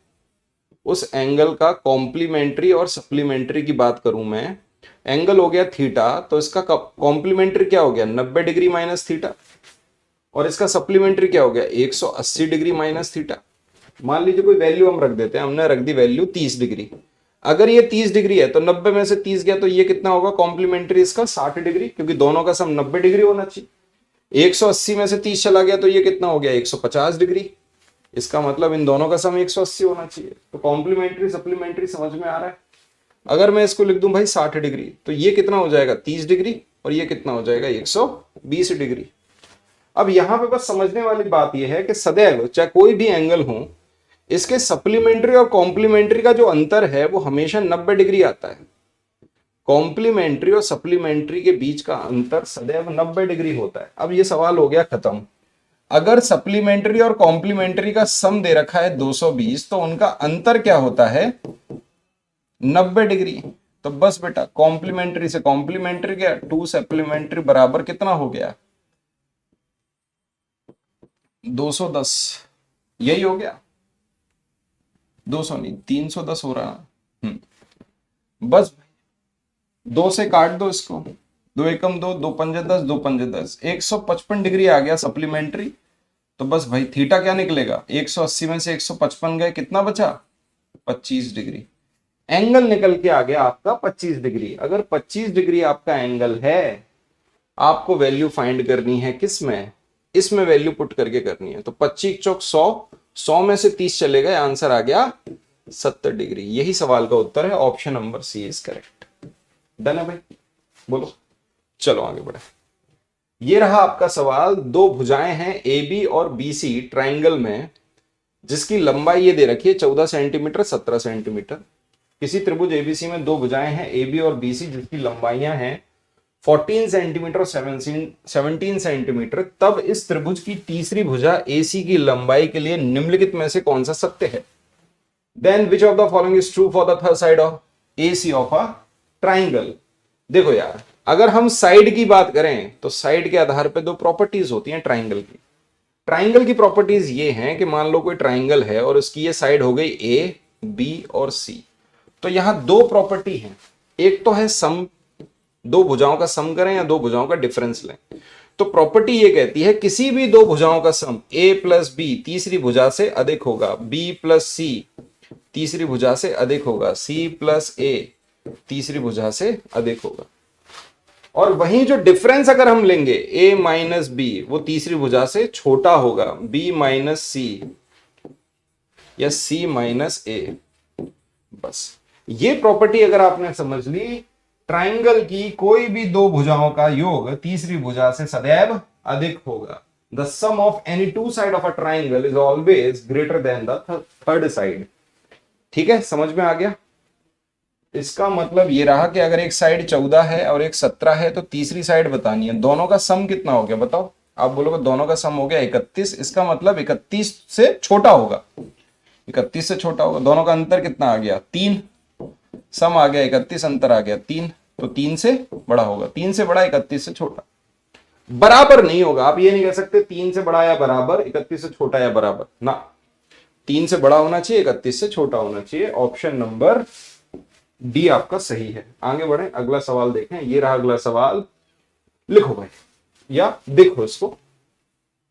उस एंगल का कॉम्प्लीमेंट्री और सप्लीमेंट्री की बात करूं मैं, एंगल हो गया थीटा, तो इसका कॉम्प्लीमेंट्री क्या हो गया 90 डिग्री माइनस थीटा, और इसका सप्लीमेंट्री क्या हो गया 180 डिग्री माइनस थीटा। मान लीजिए कोई वैल्यू हम रख देते हैं, हमने रख दी वैल्यू 30 डिग्री। अगर ये 30 डिग्री है तो 90 में से 30 गया तो ये कितना होगा कॉम्प्लीमेंट्री इसका 60 डिग्री, क्योंकि दोनों का सम 90 डिग्री होना चाहिए। 180 में से 30 चला गया तो ये कितना हो गया 150 डिग्री, इसका मतलब इन दोनों का सम 180 होना चाहिए। तो कॉम्प्लीमेंट्री सप्लीमेंट्री समझ में आ रहा है। अगर मैं इसको लिख दूं भाई 60 डिग्री, तो ये कितना हो जाएगा 30 डिग्री, और ये कितना हो जाएगा 120 डिग्री। अब यहां पे बस समझने वाली बात यह है कि सदैव चाहे कोई भी एंगल हो, इसके सप्लीमेंट्री और कॉम्प्लीमेंट्री का जो अंतर है वो हमेशा 90 डिग्री आता है। कॉम्प्लीमेंट्री और सप्लीमेंट्री के बीच का अंतर सदैव 90 डिग्री होता है। अब ये सवाल हो गया खत्म। अगर सप्लीमेंट्री और कॉम्प्लीमेंट्री का सम दे रखा है 220, तो उनका अंतर क्या होता है 90 डिग्री। तो बस बेटा कॉम्प्लीमेंट्री से कॉम्प्लीमेंट्री गया, 2 सप्लीमेंट्री बराबर कितना हो गया 210, यही हो गया 200 नहीं 310 हो रहा। बस 2 से काट दो इसको, 2 एकम 2, 2 पंजे 10, 2 पंजे 10, 155 डिग्री आ गया सप्लीमेंट्री। तो बस भाई थीटा क्या निकलेगा 180 में से 155 गए, कितना बचा 25 डिग्री। एंगल निकल के आ गया आपका 25 डिग्री। अगर 25 डिग्री आपका एंगल है, आपको वैल्यू फाइंड करनी है किस में, इसमें वैल्यू पुट करके करनी है। तो 25 चौक 100, 100 में से 30 चले गए, आंसर आ गया 70 डिग्री। यही सवाल का उत्तर है, option number C is correct. Done है भाई, बोलो। चलो आगे बढ़े। ये रहा आपका सवाल। दो भुजाएं हैं ए बी और बी सी ट्राइंगल में, जिसकी लंबाई ये दे रखी है 14 सेंटीमीटर 17 सेंटीमीटर। किसी त्रिभुज एबीसी में दो भुजाएं हैं ए बी और बी सी जिसकी लंबाइयां हैं 14 सेंटीमीटर और 17 सेंटीमीटर। तब इस त्रिभुज की तीसरी भुजा AC की लंबाई के लिए निम्नलिखित में से कौन सा सत्य है? Then which of the following is true for the third side of AC of a triangle. देखो यार, अगर हम साइड की बात करें तो साइड के आधार पर दो प्रॉपर्टीज होती हैं ट्राइंगल की। ट्राइंगल की प्रॉपर्टीज ये हैं कि मान लो कोई ट्राइंगल है और उसकी ये साइड हो गई A, B और C। तो यहां दो प्रॉपर्टी हैं, एक तो है सम, दो भुजाओं का सम करें या दो भुजाओं का डिफरेंस लें। तो प्रॉपर्टी ये कहती है किसी भी दो भुजाओं का सम A प्लस बी तीसरी भुजा से अधिक होगा, B प्लस C तीसरी भुजा से अधिक होगा, C प्लस A तीसरी भुजा से अधिक होगा। और वहीं जो डिफरेंस अगर हम लेंगे A माइनस बी, वो तीसरी भुजा से छोटा होगा, B माइनस C या C माइनस A। बस ये प्रॉपर्टी अगर आपने समझ ली, ट्राइंगल की कोई भी दो भुजाओं का योग तीसरी भुजा से सदैव अधिक होगा। The sum of any two side of a triangle is always greater than the third side. ठीक है, समझ में आ गया? इसका मतलब ये रहा कि अगर एक साइड 14 है और एक 17 है तो तीसरी साइड बतानी है। दोनों का सम कितना हो गया बताओ? आप बोलोगे दोनों का सम हो गया 31। इसका मतलब 31 से छोटा होगा, 31 से छोटा होगा। दोनों का अंतर कितना आ गया? 3। सम आ गया 31, अंतर आ गया 3, तो 3 से बड़ा होगा। 3 से बड़ा 31 से छोटा। बराबर नहीं होगा, आप ये नहीं कह सकते 3 से बड़ा या बराबर, 31 से छोटा या बराबर ना। 3 से बड़ा होना चाहिए, 31 से छोटा होना चाहिए। ऑप्शन नंबर डी आपका सही है। आगे बढ़े, अगला सवाल देखें। ये रहा अगला सवाल। लिखो भाई या देखो, इसको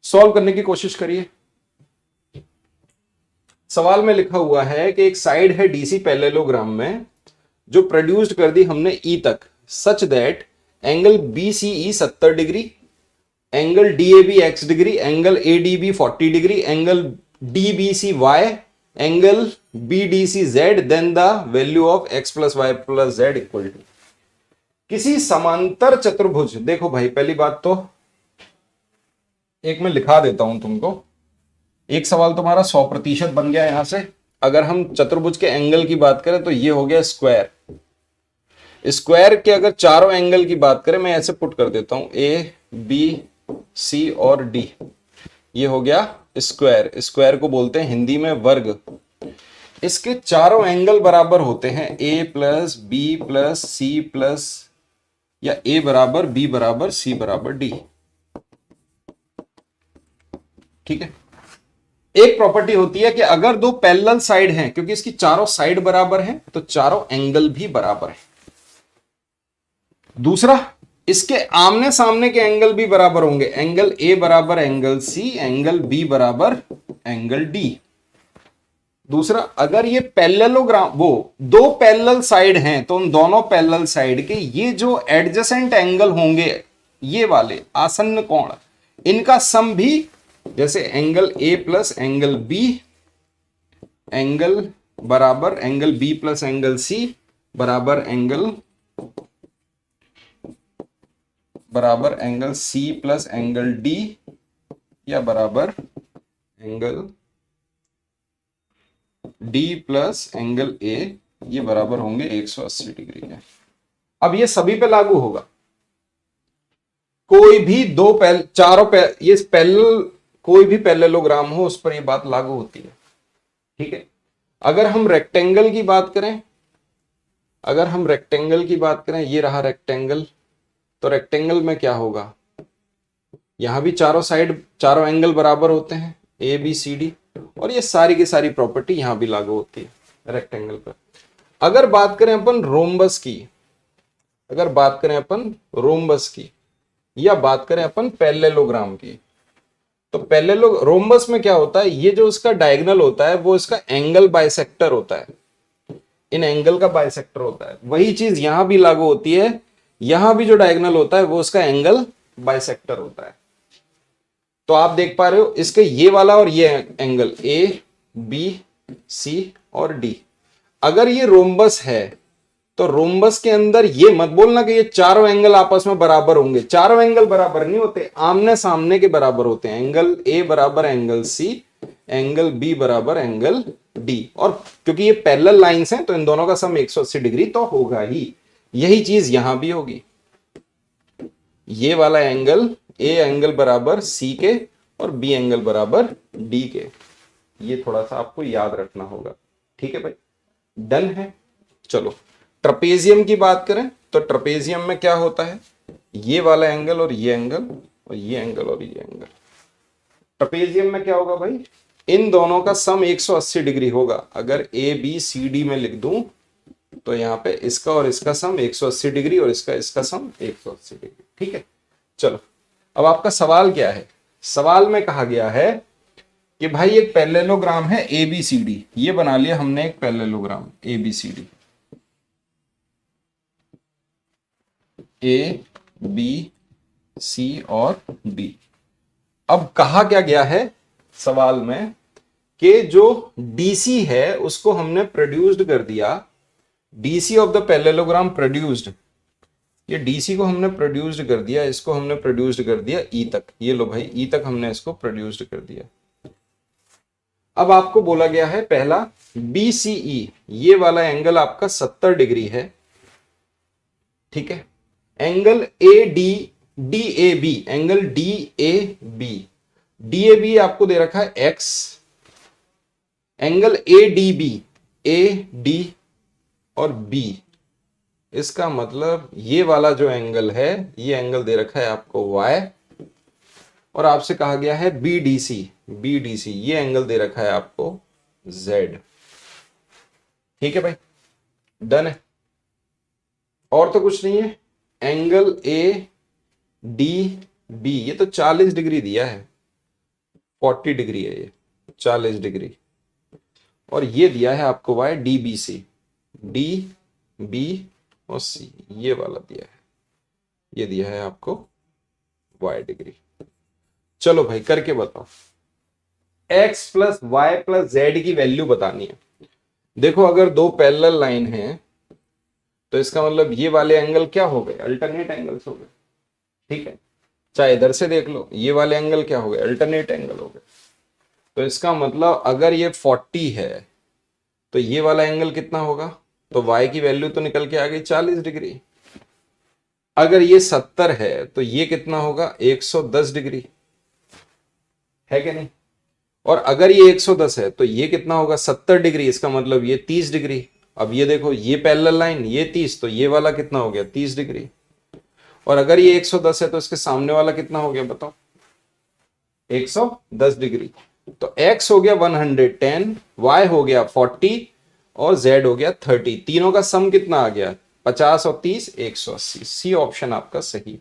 सॉल्व करने की कोशिश करिए। सवाल में लिखा हुआ है कि एक साइड है डीसी पैरेललोग्राम में जो प्रोड्यूस्ड कर दी हमने ई तक, such that angle BCE 70 degree, angle DAB X degree, angle ADB 40 degree, angle DBC Y, angle BDC Z, then the value of X plus Y plus Z equal to. किसी समांतर चतुर्भुज, देखो भाई पहली बात तो एक मैं लिखा देता हूं तुमको। एक सवाल तुम्हारा 100% बन गया यहां से। अगर हम चतुर्भुज के एंगल की बात करें तो ये हो गया स्क्वायर। स्क्वायर के अगर चारों एंगल की बात करें, मैं ऐसे पुट कर देता हूं A, B, C और D। ये हो गया स्क्वायर। स्क्वायर को बोलते हैं हिंदी में वर्ग। इसके चारों एंगल बराबर होते हैं A plus B plus C plus, या A बराबर B बराबर C बराबर D। ठीक है। एक प्रॉपर्टी होती है कि अगर दो पैरेलल साइड हैं, क्योंकि इसकी चारों साइड बराबर हैं, तो चारों एंगल भी बराबर हैं। दूसरा, इसके आमने सामने के एंगल भी बराबर होंगे। एंगल A बराबर एंगल C, एंगल B बराबर एंगल D। दूसरा, अगर ये पैरेललोग्राम, वो दो पैरेलल साइड हैं, तो उन दोनों पैरेलल साइड के ये जो एडजेसेंट एंगल होंगे, ये वाले आसन्न कोण, इनका सम भी, जैसे angle A plus angle B, angle बराबर angle B plus angle C बराबर angle C plus angle D, या बराबर angle D plus angle A, ये बराबर होंगे 180 डिग्री के। अब ये सभी पे लागू होगा। कोई भी दो ये पैरेलल, कोई भी पैरेललोग्राम हो उस पर ये बात लागू होती है। ठीक है। अगर हम रेक्टेंगल की बात करें, ये रहा रेक्टेंगल, तो रेक्टेंगल में क्या होगा? यहां भी चारों साइड, चारों एंगल बराबर होते हैं, ABCD, और ये सारी की सारी प्रॉपर्टी यहां भी लागू होती है रेक्टेंगल पर। अगर बात करें अपन रोम्बस की, या बात करें अपन पैरेललोग्राम की, तो रोम्बस में क्या होता है? ये जो उसका डायगोनल होता है वो इसका एंगल बाइसेक्टर होता है, इन एंगल का बाइसेक्टर होता है। वही चीज यहां भी लागू होती है। यहां भी जो डायगोनल होता है वो उसका एंगल बाइसेक्टर होता है। तो आप देख पा रहे हो इसके ये वाला और ये एंगल ए बी सी और डी, अगर ये रोम्बस है तो रोम्बस के अंदर ये मत बोलना कि ये चारों एंगल आपस में बराबर होंगे। चारों एंगल बराबर नहीं होते, आमने सामने के बराबर होते हैं। एंगल ए बराबर एंगल सी, एंगल बी बराबर एंगल डी। और क्योंकि ये पैरेलल लाइंस हैं तो इन दोनों का सम 180 डिग्री तो होगा ही। यही चीज यहां भी होगी। ये वाला एंगल ए एंगल बराबर सी के और बी एंगल बराबर डी के। ये थोड़ा सा आपको याद रखना होगा। ठीक है भाई, डन है। चलो ट्रपेजियम की बात करें तो ट्रपेजियम में क्या होता है, ये वाला एंगल और ये एंगल और ये एंगल और ये एंगल। ट्रपेजियम में क्या होगा भाई, इन दोनों का सम 180 डिग्री होगा। अगर ए बी सी डी में लिख दूं तो यहां पे इसका और इसका सम 180 डिग्री और इसका सम 180 डिग्री। ठीक है, चलो अब आपका सवाल क्या है। सवाल में कहा गया है कि भाई एक पैरेललोग्राम है ए बी सी डी, ये बना लिया हमने एक parallelogram A B C D, A B C और डी। अब कहा क्या गया है सवाल में कि जो डीसी है उसको हमने प्रोड्यूस्ड कर दिया, DC of the parallelogram produced, ये डीसी को हमने प्रोड्यूस्ड कर दिया, इसको हमने प्रोड्यूस्ड कर दिया ई तक। ये लो भाई ई तक हमने इसको प्रोड्यूस्ड कर दिया। अब आपको बोला गया है पहला बीसीई, ये वाला एंगल आपका 70 डिग्री है। ठीक है, angle A D D A B, angle D A B, D A B आपको दे रखा है X, angle A D B, A D और बी, इसका मतलब ये वाला जो एंगल है ये एंगल दे रखा है आपको y, और आपसे कहा गया है बी डी सी, ये एंगल दे रखा है आपको z। ठीक है भाई, डन है। और तो कुछ नहीं है। एंगल ए डी बी, ये तो 40 डिग्री दिया है, 40 डिग्री है ये, 40 डिग्री। और ये दिया है आपको y D B C, D B और सी, ये वाला दिया है, ये दिया है आपको y डिग्री। चलो भाई करके बताओ, x plus Y plus Z की वैल्यू बतानी है। देखो अगर दो पैरेलल लाइन है तो इसका मतलब ये वाले एंगल क्या हो गए, अल्टरनेट एंगल्स हो गए। ठीक है, चाहे इधर से देख लो, ये वाले एंगल क्या हो गए, अल्टरनेट एंगल हो गए। तो इसका मतलब अगर ये 40 है तो ये वाला एंगल कितना होगा, तो y की वैल्यू तो निकल के आ गई 40 डिग्री। अगर ये 70 है तो ये कितना होगा, 110 डिग्री, है कि नहीं। और अगर ये 110 है तो ये कितना होगा, 70 डिग्री, इसका मतलब ये 30 डिग्री। अब ये देखो ये पैरेलल लाइन, ये 30, तो ये वाला कितना हो गया, 30 डिग्री। और अगर ये 110 है तो इसके सामने वाला कितना हो गया बताओ, 110 डिग्री। तो x हो गया 110, y हो गया 40 और z हो गया 30। तीनों का सम कितना आ गया, 50 और 30 180। सी ऑप्शन आपका सही है।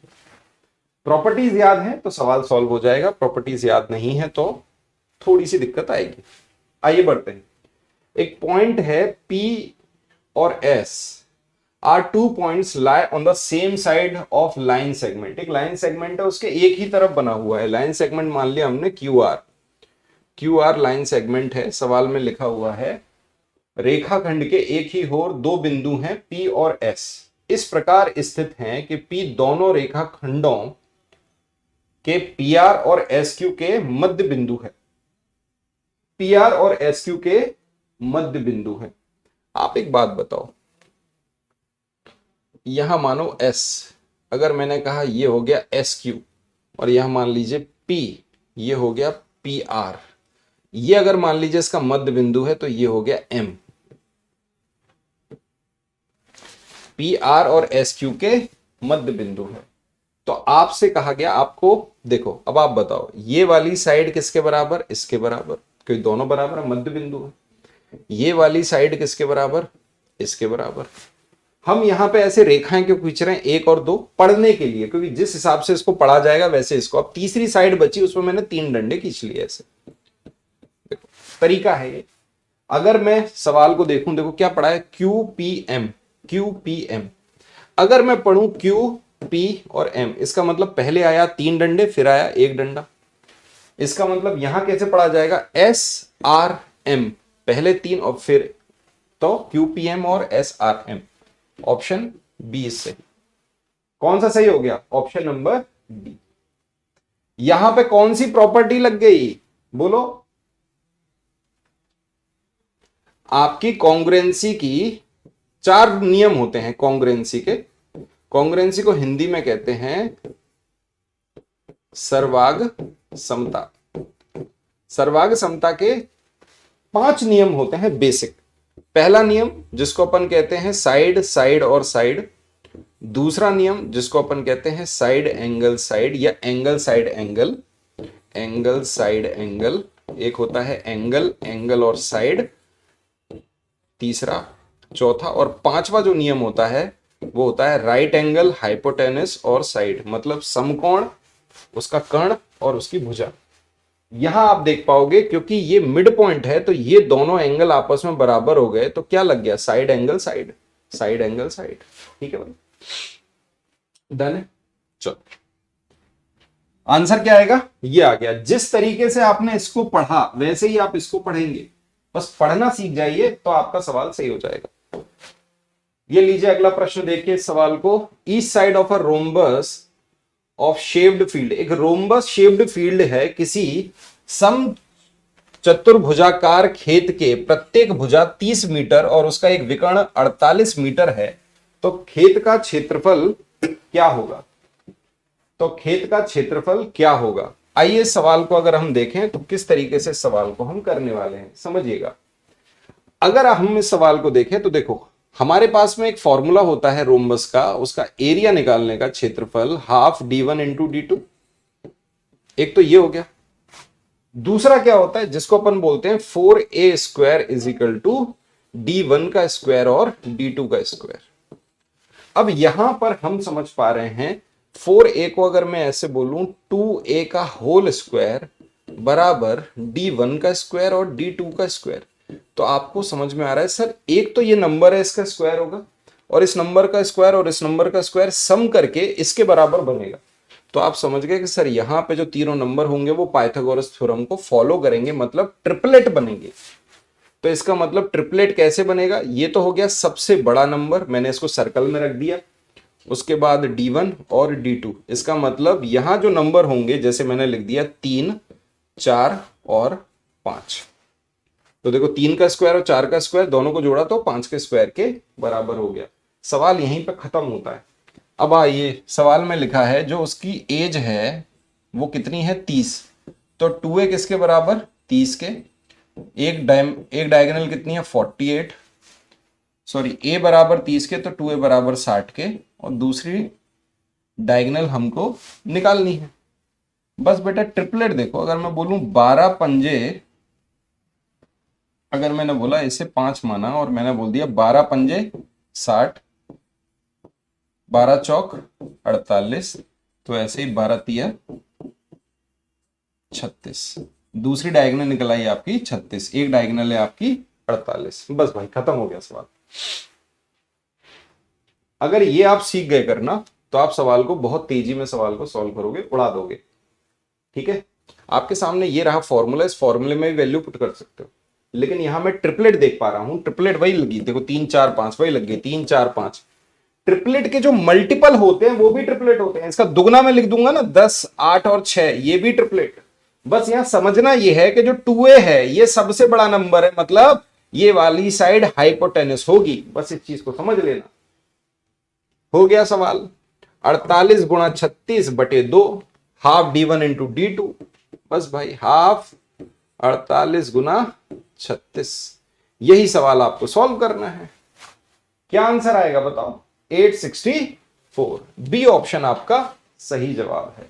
प्रॉपर्टीज याद है तो सवाल सॉल्व हो जाएगा, प्रॉपर्टीज याद नहीं है तो थोड़ी सी दिक्कत आएगी। आइए बढ़ते हैं। एक पॉइंट है P और S are two points lie on the same side of line segment. एक लाइन सेगमेंट है, उसके एक ही तरफ बना हुआ है। लाइन सेगमेंट मान लिया हमने क्यू आर लाइन सेगमेंट है। सवाल में लिखा हुआ है रेखाखंड के एक ही ओर दो बिंदु हैं P और S इस प्रकार स्थित हैं कि P दोनों रेखाखंडों के PR और SQ के मध्य बिंदु है। PR और SQ के मध्य बिंदु है। आप एक बात बताओ, यहां मानो S, अगर मैंने कहा ये हो गया SQ और यहां मान लीजिए P, ये हो गया PR, ये अगर मान लीजिए इसका मध्य बिंदु है तो ये हो गया M। PR और SQ के मध्य बिंदु है। तो आपसे कहा गया, आपको देखो अब आप बताओ ये वाली साइड किसके बराबर, इसके बराबर, क्योंकि दोनों बराबर है, मध्य बिंदु है। ये वाली साइड किसके बराबर, इसके बराबर। हम यहां पे ऐसे रेखाएं क्यों खींच रहे हैं, एक और दो पढ़ने के लिए, क्योंकि जिस हिसाब से इसको पढ़ा जाएगा वैसे इसको। अब तीसरी साइड बची, उसमें मैंने 3 डंडे खींच लिए ऐसे। देखो तरीका है ये। अगर मैं सवाल को देखूं, देखो क्या पढ़ा है, QPM। अगर मैं पढ़ूं QP और M, इसका मतलब पहले आया 3 डंडे फिर आया 1 डंडा। इसका मतलब यहां कैसे पढ़ा जाएगा, एस आर एम पहले तीन और फिर तो क्यूपीएम और S R M. Option B इससे कौन सा सही हो गया, ऑप्शन नंबर बी। यहां पे कौन सी प्रॉपर्टी लग गई बोलो, आपकी कॉन्ग्रुएंसी की चार नियम होते हैं कॉन्ग्रुएंसी के। कॉन्ग्रुएंसी को हिंदी में कहते हैं सर्वाग समता। सर्वाग समता के 5 नियम होते हैं बेसिक। पहला नियम जिसको अपन कहते हैं साइड साइड और साइड। दूसरा नियम जिसको अपन कहते हैं साइड एंगल साइड या angle side angle. Angle side angle. एक होता है एंगल एंगल और साइड। तीसरा, चौथा और पांचवा जो नियम होता है वो होता है राइट एंगल हाइपोटेनस और साइड, मतलब समकोण, उसका कर्ण और उसकी भुजा। यहां आप देख पाओगे क्योंकि ये मिड पॉइंट है तो ये दोनों एंगल आपस में बराबर हो गए तो क्या लग गया, side angle side, side angle side. ठीक है भाई, डन है। चलो आंसर क्या आएगा, ये आ गया। जिस तरीके से आपने इसको पढ़ा वैसे ही आप इसको पढ़ेंगे, बस पढ़ना सीख जाइए तो आपका सवाल सही हो जाएगा। ये लीजिए अगला प्रश्न देखिए इस सवाल को। East side of a rhombus of shaped field. एक रोम्बस शेप्ड फील्ड है किसी सम चतुर्भुजाकार खेत के प्रत्येक भुजा 30 मीटर और उसका एक विकर्ण 48 मीटर है, तो खेत का क्षेत्रफल क्या होगा। तो खेत का क्षेत्रफल क्या होगा। आइए सवाल को अगर हम देखें तो किस तरीके से सवाल को हम करने वाले हैं समझिएगा। अगर हम इस सवाल को देखें तो देखो हमारे पास में एक फॉर्मूला होता है रोम्बस का, उसका एरिया निकालने का, क्षेत्रफल हाफ d1 इंटू d2। एक तो ये हो गया। दूसरा क्या होता है जिसको अपन बोलते हैं 4a square is equal to d1 का स्क्वायर और d2 का स्क्वायर। अब यहां पर हम समझ पा रहे हैं 4a को अगर मैं ऐसे बोलूं 2a का होल स्क्वायर बराबर d1 का स्क्वायर और d2 का स्क्वायर, तो आपको समझ में आ रहा है सर एक तो ये नंबर है इसका स्क्वायर होगा और इस नंबर का स्क्वायर और इस नंबर का स्क्वायर सम करके इसके बराबर बनेगा। तो आप समझ गए कि सर यहां पे जो तीनों नंबर होंगे वो पाइथागोरस थ्योरम को फॉलो करेंगे, मतलब ट्रिपलेट बनेंगे। तो इसका मतलब ट्रिपलेट कैसे बनेगा, ये तो हो गया सबसे बड़ा नंबर, मैंने इसको सर्कल में रख दिया। उसके बाद d1 और d2, इसका मतलब यहां जो नंबर होंगे जैसे मैंने लिख दिया 3, 4 और 5। तो देखो 3 का स्क्वायर और 4 का स्क्वायर दोनों को जोड़ा तो 5 के स्क्वायर के बराबर हो गया। सवाल यहीं पे खत्म होता है। अब आइए सवाल में लिखा है जो उसकी एज है वो कितनी है 30, तो 2a किसके बराबर 30 के, एक डायगोनल कितनी है 48, सॉरी a बराबर 30 के तो 2a बराबर 60 के, और दूसरी डायगोनल हमको निकालनी है। बस बेटा ट्रिपलेट देखो, अगर मैं बोलूं 12 पंजे, अगर मैंने बोला इसे 5 माना और मैंने बोल दिया 12 पंजे 60, 12 चौक 48, तो ऐसे ही 12 तिया 36, दूसरी डायगोनल निकल आई आपकी 36, एक डायगोनल है आपकी 48। बस भाई खत्म हो गया सवाल। अगर ये आप सीख गए करना तो आप सवाल को बहुत तेजी में सवाल को सॉल्व करोगे, उड़ा दोगे। ठीक है, आपके सामने ये रहा फॉर्मूला, इस फॉर्मूले में भी वैल्यू पुट कर सकते हो, लेकिन यहां मैं ट्रिपलेट देख पा रहा हूं, ट्रिपलेट वही लगी, देखो 3 4 5 वही लग गई, 3 4 5। ट्रिपलेट के जो मल्टीपल होते हैं वो भी ट्रिपलेट होते हैं। इसका दुगना में लिख दूंगा ना 10, 8 और 6, ये भी ट्रिपलेट। बस यहां समझना ये है कि जो 2a है ये सबसे बड़ा नंबर है, मतलब ये वाली साइड हाइपोटेनस होगी। बस इस चीज को समझ लेना। हो गया सवाल। 48 गुणा 36 बटे 2, हाफ d1 इंटू d2। बस भाई हाफ 48 गुना 36, यही सवाल आपको सॉल्व करना है। क्या आंसर आएगा बताओ, 864। बी ऑप्शन आपका सही जवाब है।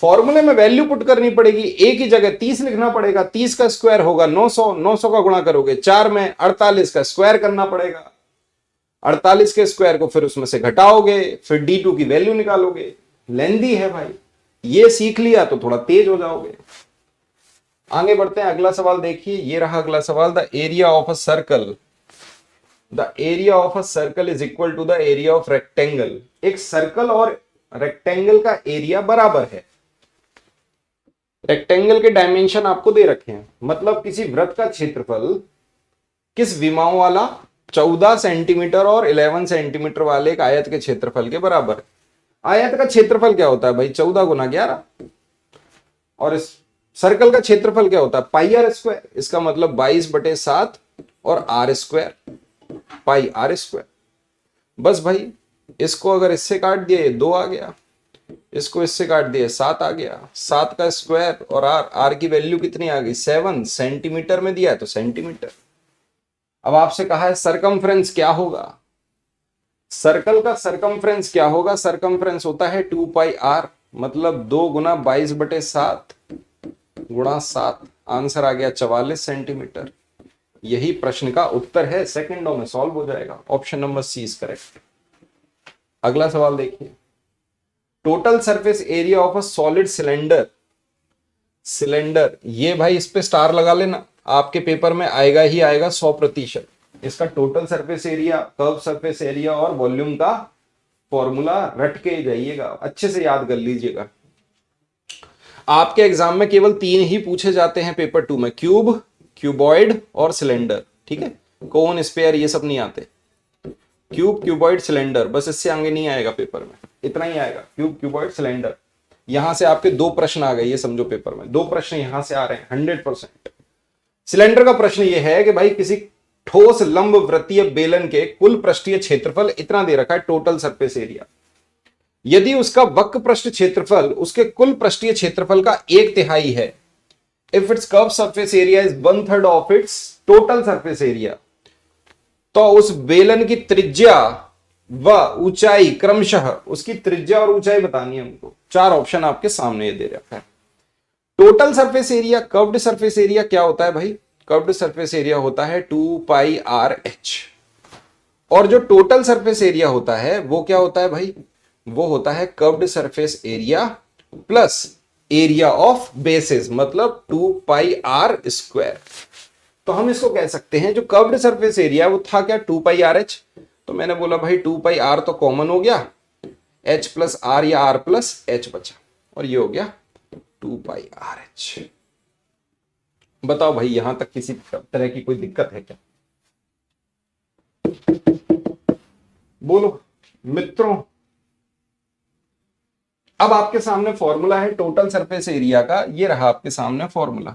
फॉर्मूले में वैल्यू पुट करनी पड़ेगी, एक ही जगह 30 लिखना पड़ेगा, 30 का स्क्वायर होगा 900, 900 का गुणा करोगे 4 में, 48 का स्क्वायर करना पड़ेगा, 48 के स्क्वायर को फिर उसमें से घटाओगे, फिर d2 की वैल्यू निकालोगे। लेंदी है भाई, ये सीख लिया तो थोड़ा तेज हो जाओगे। आगे बढ़ते हैं, अगला सवाल देखिए, ये रहा अगला सवाल। The area of a circle, the area of a circle is equal to the area of rectangle. एक सर्कल और रेक्टेंगल का एरिया बराबर है। रेक्टेंगल के डायमेंशन आपको दे रखे हैं, मतलब किसी वृत्त का क्षेत्रफल किस विमाओं वाला 14 सेंटीमीटर और 11 सेंटीमीटर वाले एक आयत के क्षेत्रफल के बराबर है। आयत का क्षेत्रफल क्या होता है भाई? 14 गुना 11। और इस सर्कल का क्षेत्रफल क्या होता है? Pi R square. इसका मतलब 22/7 और R square, pi R square. बस भाई इसको अगर इससे काट दिया ये 2 आ गया, इसको इससे काट दिया 7 आ गया, 7 का स्क्वायर और आर की वैल्यू कितनी आ गई? 7 सेंटीमीटर में दिया है तो सेंटीमीटर। अब आपसे कहा है सरकमफ्रेंस क्या होगा? सर्कल का सरकमफ्रेंस क्या होगा? सरकमफ्रेंस होता है 2 पाई आर, मतलब 2 गुना 22/7 गुणा 7। आंसर आ गया 44 सेंटीमीटर। यही प्रश्न का उत्तर है, सेकंडों में सॉल्व हो जाएगा। Option number C is correct. अगला सवाल देखिए, total surface area of a solid cylinder. Cylinder, ये भाई इस पे स्टार लगा लेना, आपके पेपर में आएगा ही आएगा 100%। इसका total surface area, curve surface area और वॉल्यूम का फॉर्मूला रट के जाइएगा, अच्छे से याद कर लीजिएगा। आपके एग्जाम में केवल 3 ही पूछे जाते हैं पेपर 2 में, क्यूब, क्यूबॉइड और सिलेंडर। ठीक है, कोन, स्फीयर ये सब नहीं आते। क्यूब, क्यूबॉइड, सिलेंडर, बस इससे आगे नहीं आएगा पेपर में, इतना ही आएगा, क्यूब, क्यूबॉइड, सिलेंडर। यहां से आपके 2 प्रश्न आ गए, ये समझो पेपर में 2 प्रश्न यहां से आ रहे हैं 100%। सिलेंडर का प्रश्न ये है कि भाई किसी ठोस लंब वृत्तीय बेलन के कुल पृष्ठीय क्षेत्रफल इतना दे रखा है, टोटल सरफेस एरिया। यदि उसका वक्र पृष्ठ क्षेत्रफल उसके कुल पृष्ठीय क्षेत्रफल का 1/3 है, if it's curve surface area is 1/3 of its total surface area, तो उस बेलन की त्रिज्या व ऊंचाई क्रमशः, उसकी त्रिज्या और ऊंचाई बतानी है हमको। 4 ऑप्शन आपके सामने दे रखा है। Total surface area, curved surface area क्या होता है भाई? कर्व्ड सरफेस एरिया होता है 2 पाई आर एच। और जो टोटल सरफेस एरिया होता है वो क्या होता है भाई? वो होता है curved surface area plus area of basis, मतलब 2 पाई आर स्क्वायर। तो हम इसको कह सकते हैं जो कर्व्ड सरफेस एरिया वो था क्या? 2 पाई आर एच। तो मैंने बोला भाई 2 पाई आर तो कॉमन हो गया, एच प्लस आर या आर प्लस एच बचा, और ये हो गया 2 पाई आर एच। बताओ भाई यहां तक किसी तरह की कोई दिक्कत है क्या? बोलो मित्रों। अब आपके सामने फॉर्मूला है टोटल सरफेस एरिया का, ये रहा आपके सामने फॉर्मूला।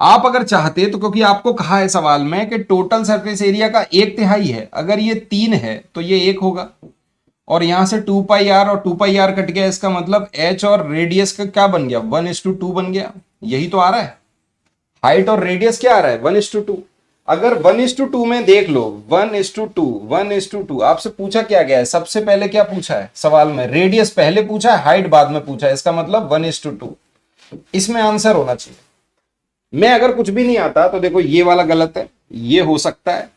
आप अगर चाहते तो, क्योंकि आपको कहा है सवाल में कि टोटल सरफेस एरिया का 1/3 है, अगर ये 3 है तो ये 1 होगा, और यहां से 2 पाई आर और 2 पाई आर कट गया, इसका मतलब एच और रेडियस का क्या बन गया? 1:2 बन गया। यही तो आ रहा है, हाइट और रेडियस क्या आ रहा है? 1:2। अगर 1:2 में देख लो, 1:2, 1:2, आपसे पूछा क्या गया है? सबसे पहले क्या पूछा है सवाल में? रेडियस पहले पूछा है, हाइट बाद में पूछा है, इसका मतलब 1:2। इसमें आंसर होना चाहिए। मैं अगर कुछ भी नहीं आता तो देखो ये वाला गलत है, ये हो सकता है,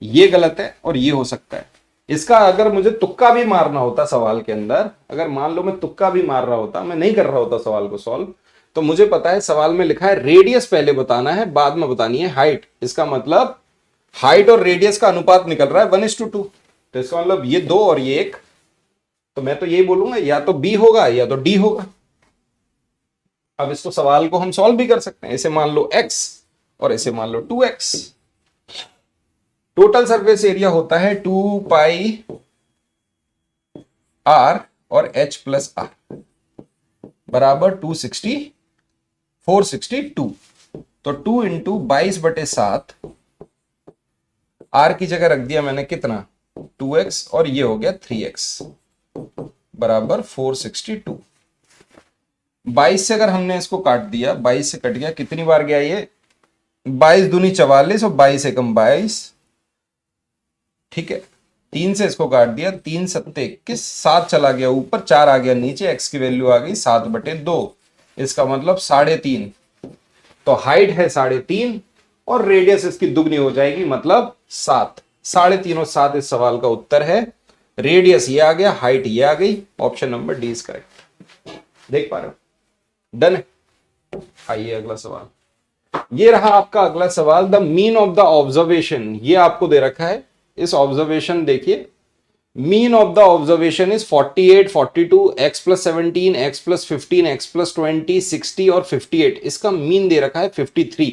ये गलत है, और ये हो सकता है। इसका अगर मुझे तुक्का भी मारना होता सवाल के अंदर, अगर मान लो मैं तुक्का भी मार रहा होता, मैं नहीं कर रहा होता सवाल को सॉल्व, तो मुझे पता है सवाल में लिखा है रेडियस पहले बताना है, बाद में बतानी है हाइट। इसका मतलब हाइट और रेडियस का अनुपात निकल रहा है 1:2। तो इसका मतलब ये 2 और ये 1। तो मैं तो यही बोलूंगा या तो बी होगा या तो डी होगा। अब इसको सवाल को हम सॉल्व भी कर सकते हैं, इसे मान लो x और इसे मान लो 2x। टोटल सरफेस एरिया होता है 2 पाई आर और h प्लस आर बराबर 462। तो 2 इंटू 22/7, आर की जगह रख दिया मैंने कितना? 2x, और ये हो गया 3x बराबर 462। 22 से अगर हमने इसको काट दिया, 22 से कट गया, कितनी बार गया ये? 22 दूनी 44 और 22 एकम 22। ठीक है, 3 से इसको काट दिया, 3 सत्ते 21, 7 चला गया ऊपर, 4 आ गया नीचे, x की वैल्यू आ गई 7/2। इसका मतलब 3.5। तो हाइट है 3.5 और रेडियस इसकी दुगनी हो जाएगी, मतलब 7। 3.5 और 7 इस सवाल का उत्तर है। रेडियस ये आ गया, हाइट ये आ गई। Option number D is correct. देख पा रहे हो? डन है। आइए अगला सवाल, ये रहा आपका अगला सवाल। The mean of the observation, ये आपको दे रखा है। इस ऑब्जर्वेशन देखिए, mean of the observation is 48, 42, x plus 17, x plus 15, x plus 20, 60 और 58। इसका मीन दे रखा है 53।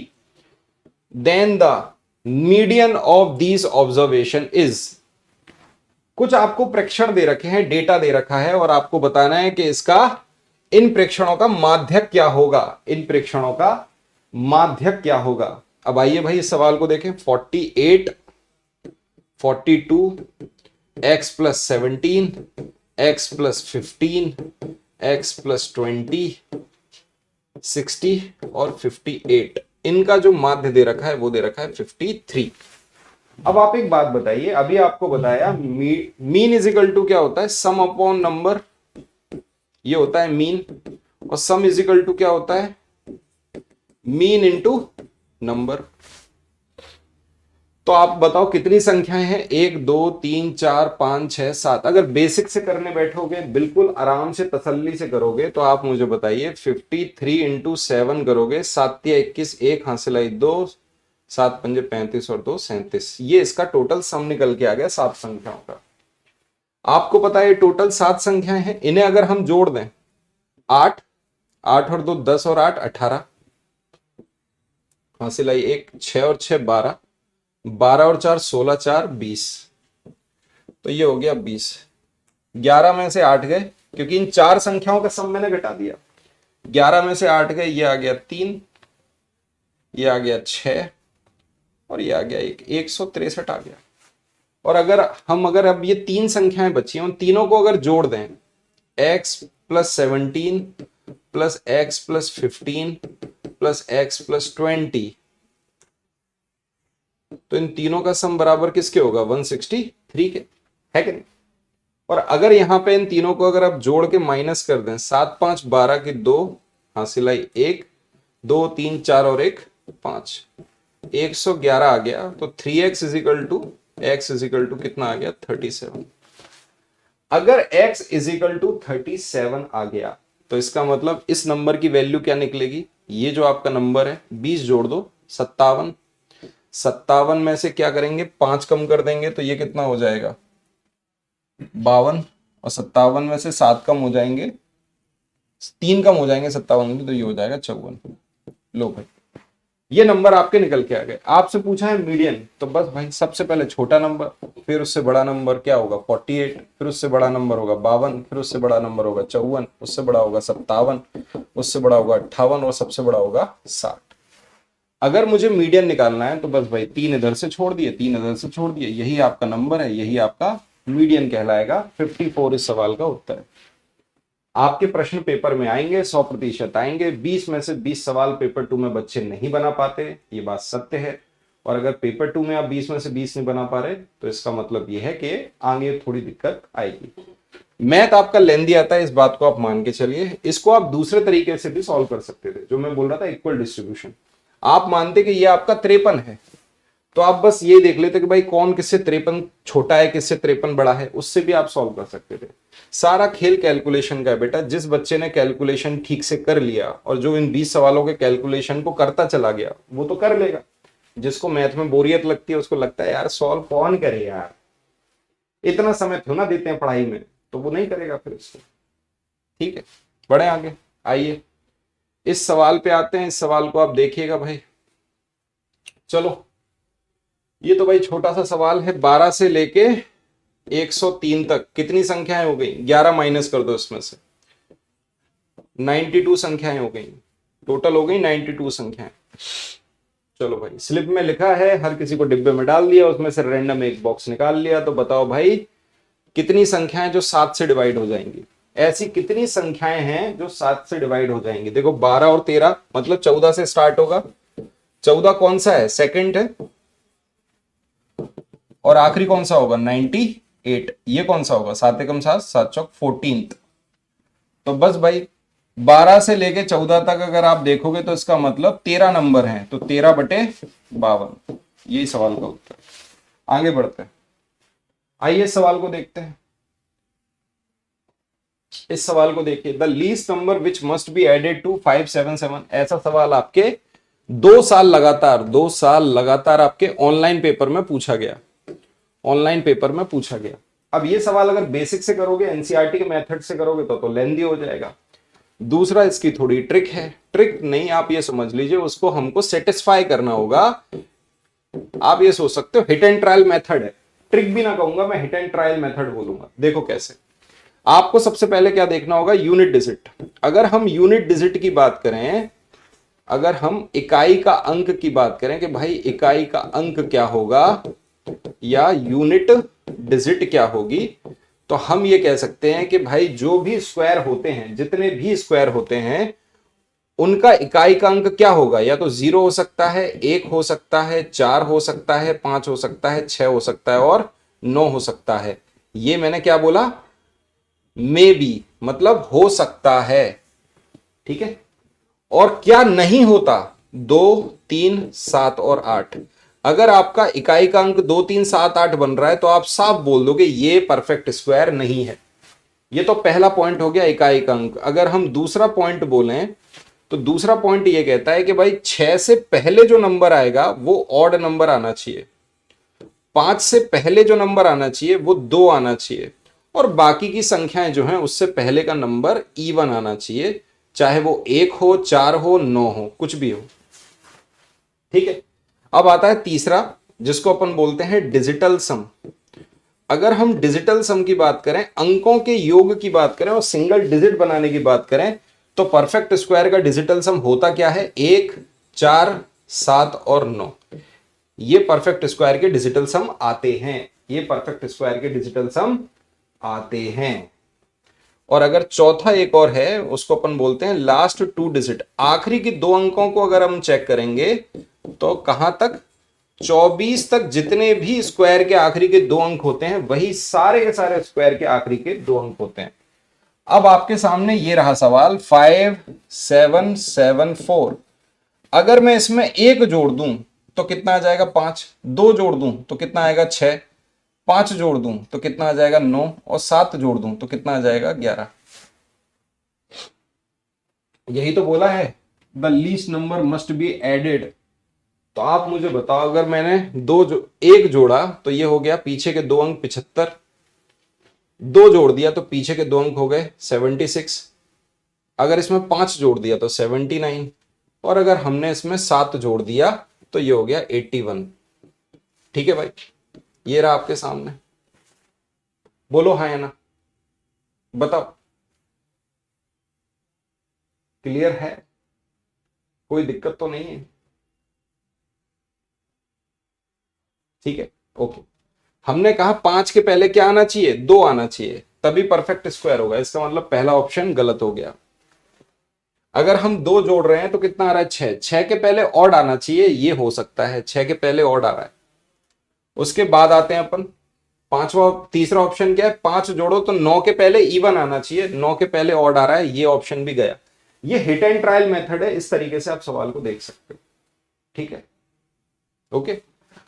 Then the median of these observation is, कुछ आपको प्रेक्षण दे रखे हैं, डेटा दे रखा है और आपको बताना है कि इसका इन प्रेक्षणों का माध्यक क्या होगा, इन प्रेक्षणों का माध्यक क्या होगा। अब आइए भाई इस सवाल को देखें। 48, 42, x plus 17, x plus 15, x plus 20, 60 और 58, इनका जो माध्य दे रखा है वो दे रखा है 53। अब आप एक बात बताइए, अभी आपको बताया मीन इज इक्वल टू क्या होता है, सम अपॉन नंबर, ये होता है मीन, और सम इज इक्वल टू क्या होता है, मीन इंटू नंबर। तो आप बताओ कितनी संख्याएं हैं, 1 2 3 4 5 6 7। अगर बेसिक से करने बैठोगे, बिल्कुल आराम से तसल्ली से करोगे, तो आप मुझे बताइए 53 इंटू 7 करोगे, 7 या 21, 1 हासिल आई 2, 7 पंजे 35 और 2 37। ये इसका टोटल सम निकल के आ गया 7 संख्याओं का। आपको पता है टोटल 7 संख्याएं हैं, इन्हें अगर हम जोड़ दें 8, 8 और 2 10 और 8 18, हासिल आई 1, 6 और 6 12, 12 और 4 16, 4 20, तो ये हो गया 20। 11 में से 8 गए, क्योंकि इन 4 संख्याओं का सम मैंने घटा दिया। 11 में से 8 गए, ये आ गया 3, ये आ गया 6 और ये आ गया 1, 163 आ गया। और अगर अब ये 3 संख्याएं बची हैं, उन तीनों को अगर जोड़ दें, x plus 17 plus x plus 15 plus x plus 20, तो इन तीनों का सम बराबर किसके होगा, 163 के, है कि नहीं। और अगर यहां पे इन तीनों को अगर आप जोड़ के माइनस कर दें, 7 5 12 की 2, हासिल आई 1, 2 3 4 और 1 5, 111 आ गया। तो 3x is equal to x is equal to कितना आ गया, 37। अगर x इज इक्वल टू 37 आ गया, तो इसका मतलब इस नंबर की वैल्यू क्या निकलेगी, ये जो आपका नंबर है 20 जोड़ दो 57, 57 में से क्या करेंगे, 5 कम कर देंगे, तो ये कितना हो जाएगा 52, और 57 में से 7 कम हो जाएंगे, 3 कम हो जाएंगे 57 में, तो ये हो जाएगा 54। लो भाई ये नंबर आपके निकल के आ गए। आपसे पूछा है मीडियन, तो बस भाई सबसे पहले छोटा नंबर, फिर उससे बड़ा नंबर क्या होगा 48, फिर उससे बड़ा नंबर होगा 52, फिर उससे बड़ा नंबर होगा 54, उससे बड़ा होगा 57, उससे बड़ा होगा 58 और सबसे बड़ा होगा 60। अगर मुझे मीडियन निकालना है तो बस भाई 3 इधर से छोड़ दिए, 3 इधर से छोड़ दिए, यही आपका नंबर है, यही आपका मीडियन कहलाएगा। 54 इस सवाल का उत्तर है। आपके प्रश्न पेपर में आएंगे, 100% आएंगे। 20 में से 20 सवाल पेपर 2 में बच्चे नहीं बना पाते, ये बात सत्य है। और अगर पेपर 2 में आप 20 में से 20 नहीं बना पा रहे, तो इसका मतलब ये है कि आगे थोड़ी दिक्कत आएगी। मैथ आपका लेंदी आता है, इस बात को आप मान के चलिए। इसको आप दूसरे तरीके से भी सॉल्व कर सकते थे, जो मैं बोल रहा था इक्वल डिस्ट्रीब्यूशन। आप मानते कि ये आपका 53 है, तो आप बस ये देख लेते कि भाई कौन किससे 53 छोटा है, किससे 53 बड़ा है, उससे भी आप सॉल्व कर सकते थे। सारा खेल कैलकुलेशन का है बेटा। जिस बच्चे ने कैलकुलेशन ठीक से कर लिया और जो इन 20 सवालों के कैलकुलेशन को करता चला गया, वो तो कर लेगा। जिसको मैथ में बोरियत लगती है, उसको लगता है यार सॉल्व कौन करे यार, इतना समय थोड़ा ना देते हैं पढ़ाई में, तो वो नहीं करेगा फिर इसको। ठीक है, बढ़े आगे। आइए इस सवाल पे आते हैं। इस सवाल को आप देखिएगा भाई। चलो, ये तो भाई छोटा सा सवाल है। 12 से लेके 103 तक कितनी संख्याएं हो गई, 11 माइनस कर दो इसमें से, 92 संख्याएं हो गई। टोटल हो गई 92 संख्याएं। चलो भाई, स्लिप में लिखा है, हर किसी को डिब्बे में डाल दिया, उसमें से रैंडम एक बॉक्स निकाल लिया। तो बताओ भाई कितनी संख्याएं जो 7 से डिवाइड हो जाएंगी। ऐसी कितनी संख्याएं हैं जो 7 से डिवाइड हो जाएंगी। देखो 12 और 13 मतलब 14 से स्टार्ट होगा। 14 कौन सा है, सेकंड है। और आखिरी कौन सा होगा, 98। ये कौन सा होगा, 7 एकम 7, 7 चौक 14। तो बस भाई 12 से लेके 14 तक अगर आप देखोगे तो इसका मतलब 13 नंबर हैं, तो 13/52, यही सवाल का उत्तर। आगे बढ़ते हैं, आइए सवाल को देखते हैं। इस सवाल को देखिए, the least number which must be added to 577। ऐसा सवाल आपके 2 साल लगातार आपके ऑनलाइन पेपर में पूछा गया। ऑनलाइन पेपर में पूछा गया। अब ये सवाल अगर बेसिक से करोगे, एनसीईआरटी के मेथड से करोगे तो लेंदी हो जाएगा। दूसरा इसकी थोड़ी ट्रिक है, ट्रिक नहीं आप ये समझ लीजिए, उसको हमको सेटिस्फाई करना होगा। आप ये सोच सकते हो हिट एंड ट्रायल मेथड है, ट्रिक भी ना कहूंगा मैं, हिट एंड ट्रायल मेथड बोलूंगा। देखो कैसे, आपको सबसे पहले क्या देखना होगा, यूनिट डिजिट। अगर हम यूनिट डिजिट की बात करें, अगर हम इकाई का अंक की बात करें कि भाई इकाई का अंक क्या होगा या यूनिट डिजिट क्या होगी, तो हम ये कह सकते हैं कि भाई जो भी स्क्वायर होते हैं, जितने भी स्क्वायर होते हैं, उनका इकाई का अंक क्या होगा, या तो 0 हो सकता है, 1 हो सकता है, 4 हो सकता है, 5 हो सकता है, 6 हो सकता है और 9 हो सकता है। ये मैंने क्या बोला, मे बी, मतलब हो सकता है, ठीक है। और क्या नहीं होता, 2, 3, 7 और 8। अगर आपका इकाई का अंक 2, 3, 7, 8 बन रहा है तो आप साफ बोल दोगे ये परफेक्ट स्क्वायर नहीं है। ये तो पहला पॉइंट हो गया, इकाई का अंक। अगर हम दूसरा पॉइंट बोलें तो दूसरा पॉइंट ये कहता है कि भाई 6 से पहले जो नंबर आएगा वो ऑड नंबर आना चाहिए, 5 से पहले जो नंबर आना चाहिए वो 2 आना चाहिए, और बाकी की संख्याएं जो हैं उससे पहले का नंबर इवन आना चाहिए, चाहे वो 1 हो, 4 हो, 9 हो, कुछ भी हो, ठीक है। अब आता है तीसरा, जिसको अपन बोलते हैं डिजिटल सम। अगर हम डिजिटल सम की बात करें, अंकों के योग की बात करें और सिंगल डिजिट बनाने की बात करें, तो परफेक्ट स्क्वायर का डिजिटल सम होता क्या है, 1, 4, 7 और 9। ये परफेक्ट स्क्वायर के डिजिटल सम आते हैं, ये परफेक्ट स्क्वायर के डिजिटल सम आते हैं। और अगर चौथा एक और है, उसको अपन बोलते हैं लास्ट 2 डिजिट। आखिरी की 2 अंकों को अगर हम चेक करेंगे तो कहां तक, 24 तक जितने भी स्क्वायर के आखिरी के 2 अंक होते हैं वही सारे के सारे स्क्वायर के आखिरी के 2 अंक होते हैं। अब आपके सामने ये रहा सवाल 5, 7, 7, 4। अगर मैं इसमें 1 जोड़ दूं तो कितना आ जाएगा, 5। 2 जोड़ दूं तो कितना आएगा, 6। 5 जोड़ दूं तो कितना आ जाएगा, 9। और 7 जोड़ दूं तो कितना आ जाएगा, 11। यही तो बोला है, the least number must be added. तो आप मुझे बताओ, अगर मैंने 1 जोड़ा तो ये हो गया पीछे के 2 अंक 75, 2 जोड़ दिया तो पीछे के 2 अंक हो गए 76, अगर इसमें 5 जोड़ दिया तो 79, और अगर हमने इसमें 7 जोड़ दिया तो ये हो गया 81। ठीक है भाई, ये रहा आपके सामने, बोलो हाँ या ना, बताओ, क्लियर है, कोई दिक्कत तो नहीं है, ठीक है, ओके। हमने कहा 5 के पहले क्या आना चाहिए, 2 आना चाहिए, तभी परफेक्ट स्क्वायर होगा, इसका मतलब पहला ऑप्शन गलत हो गया। अगर हम 2 जोड़ रहे हैं तो कितना आ रहा है, 6। 6 के पहले ऑड आना चाहिए, ये हो सकता है, 6 के पहले ऑड आ रहा है। उसके बाद आते हैं अपन पांचवा, तीसरा ऑप्शन क्या है, 5 जोड़ो तो 9 के पहले इवन आना चाहिए, 9 के पहले ऑड आ रहा है, ये ऑप्शन भी गया। ये हिट एंड ट्रायल मेथड है, इस तरीके से आप सवाल को देख सकते हो, ठीक है, ओके।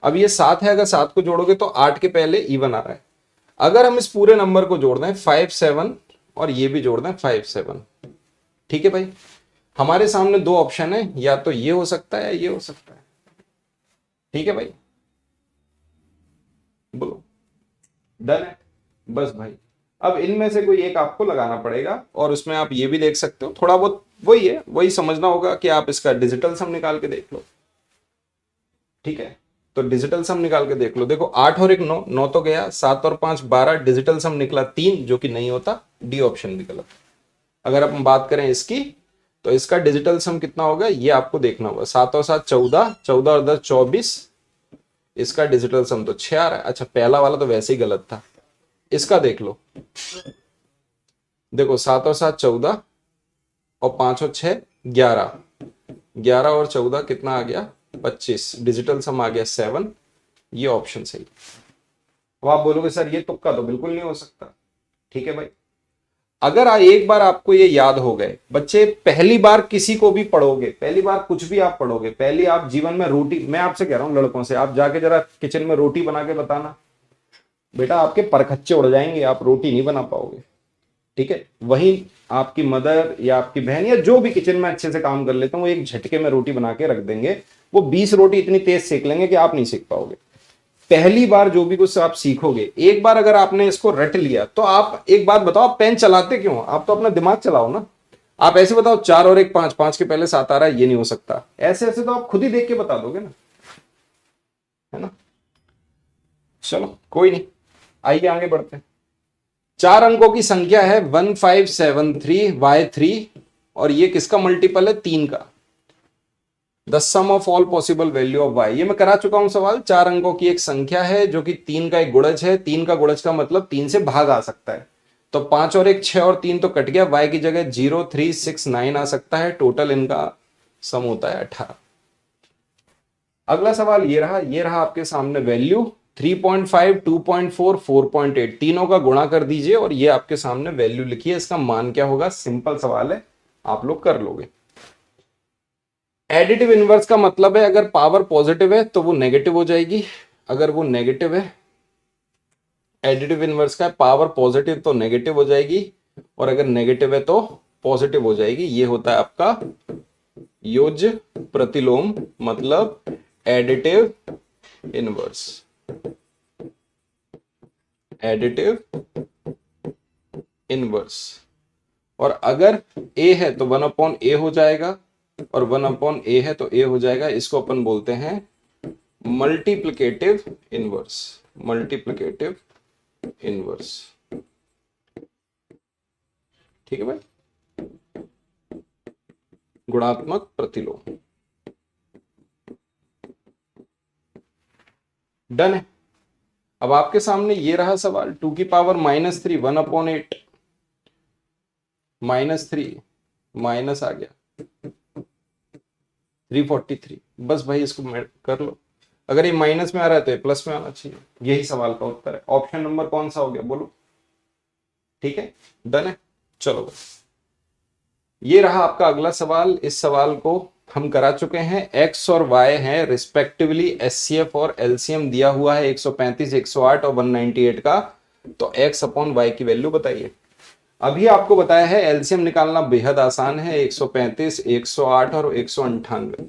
अब ये 7 है, अगर 7 को जोड़ोगे तो 8 के पहले इवन आ रहा है। अगर हम इस पूरे नंबर को जोड़ दें 5, 7 और ये भी जोड़ दें 5, 7, ठीक है भाई, हमारे सामने 2 ऑप्शन है, या तो ये हो सकता है या ये हो सकता है, ठीक है भाई, बोलो डन है, बस भाई। अब इनमें से कोई एक आपको लगाना पड़ेगा, और उसमें आप ये भी देख सकते हो, थोड़ा बहुत वही है, वही समझना होगा कि आप इसका डिजिटल सम निकाल के देख लो, ठीक है। तो डिजिटल सम निकाल के देख लो, देखो 8 और 1 9, 9 तो गया, 7 और 5 12, डिजिटल सम निकला 3, जो कि नहीं होता, डी ऑप्शन भी गलत। अगर अपन बात करें इसकी, तो इसका डिजिटल सम कितना होगा ये आपको देखना होगा, 7 और 7 14, 14 और 10 24, इसका डिजिटल सम तो 6 आ रहा है। अच्छा, पहला वाला तो वैसे ही गलत था, इसका देख लो, देखो 7 और 7 14 और 5 और 6 11, 11 और 14 कितना आ गया, 25, डिजिटल सम आ गया 7, ये ऑप्शन सही। अब आप बोलोगे सर ये तुक्का तो बिल्कुल नहीं हो सकता, ठीक है भाई। अगर एक बार आपको ये याद हो गए, बच्चे पहली बार किसी को भी पढ़ोगे, पहली बार कुछ भी आप पढ़ोगे, पहली आप जीवन में रोटी, मैं आपसे कह रहा हूं लड़कों से, आप जाके जरा किचन में रोटी बना के बताना, बेटा आपके परखच्चे उड़ जाएंगे, आप रोटी नहीं बना पाओगे, ठीक है। वहीं आपकी मदर या आपकी बहन या जो भी किचन में अच्छे से काम कर लेते हैं, वो एक झटके में रोटी बना के रख देंगे, वो 20 रोटी इतनी तेज सेक लेंगे कि आप नहीं सेक पाओगे, पहली बार जो भी कुछ आप सीखोगे, एक बार अगर आपने इसको रट लिया तो आप एक बात बताओ, आप पेन चलाते क्यों? आप तो अपना दिमाग चलाओ ना। आप ऐसे बताओ 4 और 1 5, 5 के पहले 7 आ रहा है, ये नहीं हो सकता। ऐसे ऐसे तो आप खुद ही देख के बता दोगे ना, है ना। चलो कोई नहीं, आइए आगे बढ़ते हैं। 4 अंकों की संख्या है 1573y3 और ये किसका मल्टीपल है? 3 का। The sum of all possible value of y, ये मैं करा चुका हूं सवाल। 4 अंकों की एक संख्या है जो कि 3 का एक गुणज है। 3 का गुणज का मतलब 3 से भाग आ सकता है। तो 5 और 1 6 और 3 तो कट गया, y की जगह 0 3 6 9 आ सकता है। टोटल इनका सम होता है 18। अगला सवाल ये रहा आपके सामने वैल्यू 3.5 2.4 4.8 तीनों का गुणा कर दीजिए और ये आपके सामने वैल्यू लिखिए। इसका मान क्या होगा? सिंपल सवाल है, आप लोग कर लोगे। एडिटिव इनवर्स का मतलब है अगर पावर पॉजिटिव है तो वो नेगेटिव हो जाएगी। अगर वो नेगेटिव है, एडिटिव इनवर्स का पावर पॉजिटिव तो नेगेटिव हो जाएगी, और अगर नेगेटिव है तो पॉजिटिव हो जाएगी। ये होता है आपका योज्य प्रतिलोम, मतलब एडिटिव इनवर्स। Additive inverse. और अगर a है तो 1/a हो जाएगा, और 1/a है तो a हो जाएगा। इसको अपन बोलते हैं मल्टीप्लिकेटिव इनवर्स। मल्टीप्लिकेटिव इनवर्स, ठीक है भाई, गुणात्मक प्रतिलोम। डन है। अब आपके सामने ये रहा सवाल 2 की पावर -3 1/8 -3 माइनस आ गया 343। बस भाई इसको कर लो। अगर ये माइनस में आ रहा है तो ये प्लस में आना चाहिए। यही सवाल का उत्तर है। ऑप्शन नंबर कौन सा हो गया बोलो? ठीक है, डन है। चलो भाई, ये रहा आपका अगला सवाल। इस सवाल को हम करा चुके हैं। x और y हैं रिस्पेक्टिवली एचसीएफ और एलसीएम दिया हुआ है 135 108 और 198 का। तो x अपॉन y की वैल्यू बताइए। अभी आपको बताया है एलसीएम निकालना बेहद आसान है, 135 108 और 198।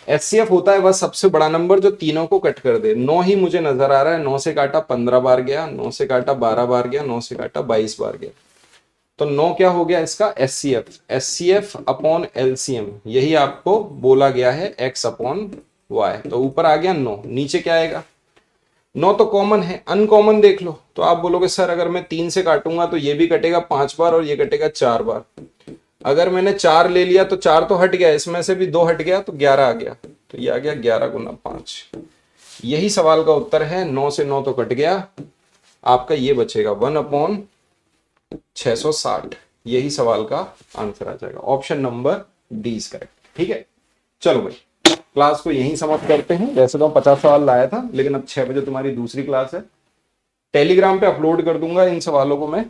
एचसीएफ होता है वह सबसे बड़ा नंबर जो तीनों को कट कर दे। 9 ही मुझे नजर आ रहा है। 9 से काटा 15 बार गया, 9 से काटा 12 बार गया, 9 से काटा 22 बार गया। तो 9 क्या हो गया इसका? एचसीएफ। एचसीएफ अपॉन एलसीएम, यही आपको बोला गया है x अपॉन वाई। तो ऊपर आ गया 9, नीचे क्या आएगा? 9 तो कॉमन है, अनकॉमन देख लो। तो आप बोलोगे सर अगर मैं 3 से काटूंगा तो ये भी कटेगा 5 बार और ये कटेगा 4 बार। अगर मैंने 4 ले लिया तो 4 तो हट गया, इसमें से भी 2 हट गया तो 11 आ गया। तो ये आ गया 11 गुना 5। यही सवाल का उत्तर है। 9 से 9 तो कट गया, आपका ये बचेगा 1/660। यही सवाल का आंसर आ जाएगा। Option number D is correct. ठीक है, चलो भाई क्लास को यहीं समाप्त करते हैं। वैसे तो 50 सवाल लाया था, लेकिन अब 6 बजे तुम्हारी दूसरी क्लास है। टेलीग्राम पे अपलोड कर दूंगा इन सवालों को मैं,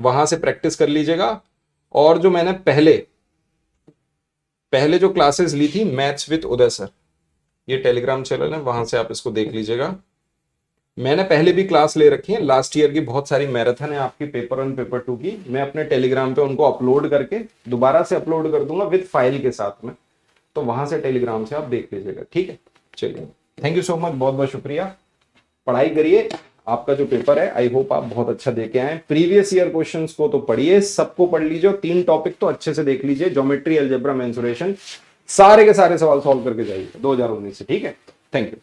वहां से प्रैक्टिस कर लीजिएगा। और जो मैंने पहले जो क्लासेस ली थी मैथ्स विद उदय सर, ये टेलीग्राम चैनल है, वहां से आप इसको देख लीजिएगा। मैंने पहले भी क्लास ले रखी है, लास्ट ईयर की बहुत सारी मैराथन है आपकी पेपर 1 पेपर 2 की। मैं अपने टेलीग्राम पे उनको अपलोड करके दोबारा से अपलोड कर दूंगा विद फाइल के साथ में। तो वहां से टेलीग्राम से आप देख लीजिएगा। ठीक है, चलिए थैंक यू सो मच, बहुत बहुत शुक्रिया। पढ़ाई करिए, आपका जो पेपर है आई होप आप बहुत अच्छा दे के आए। प्रीवियस ईयर क्वेश्चंस को तो पढ़िए, सबको पढ़ लीजिए, 3 टॉपिक तो अच्छे से देख लीजिए, ज्योमेट्री, अलजेब्रा, मेंसुरेशन, सारे के सारे सवाल सॉल्व करके जाइए 2019 से। ठीक है, थैंक यू।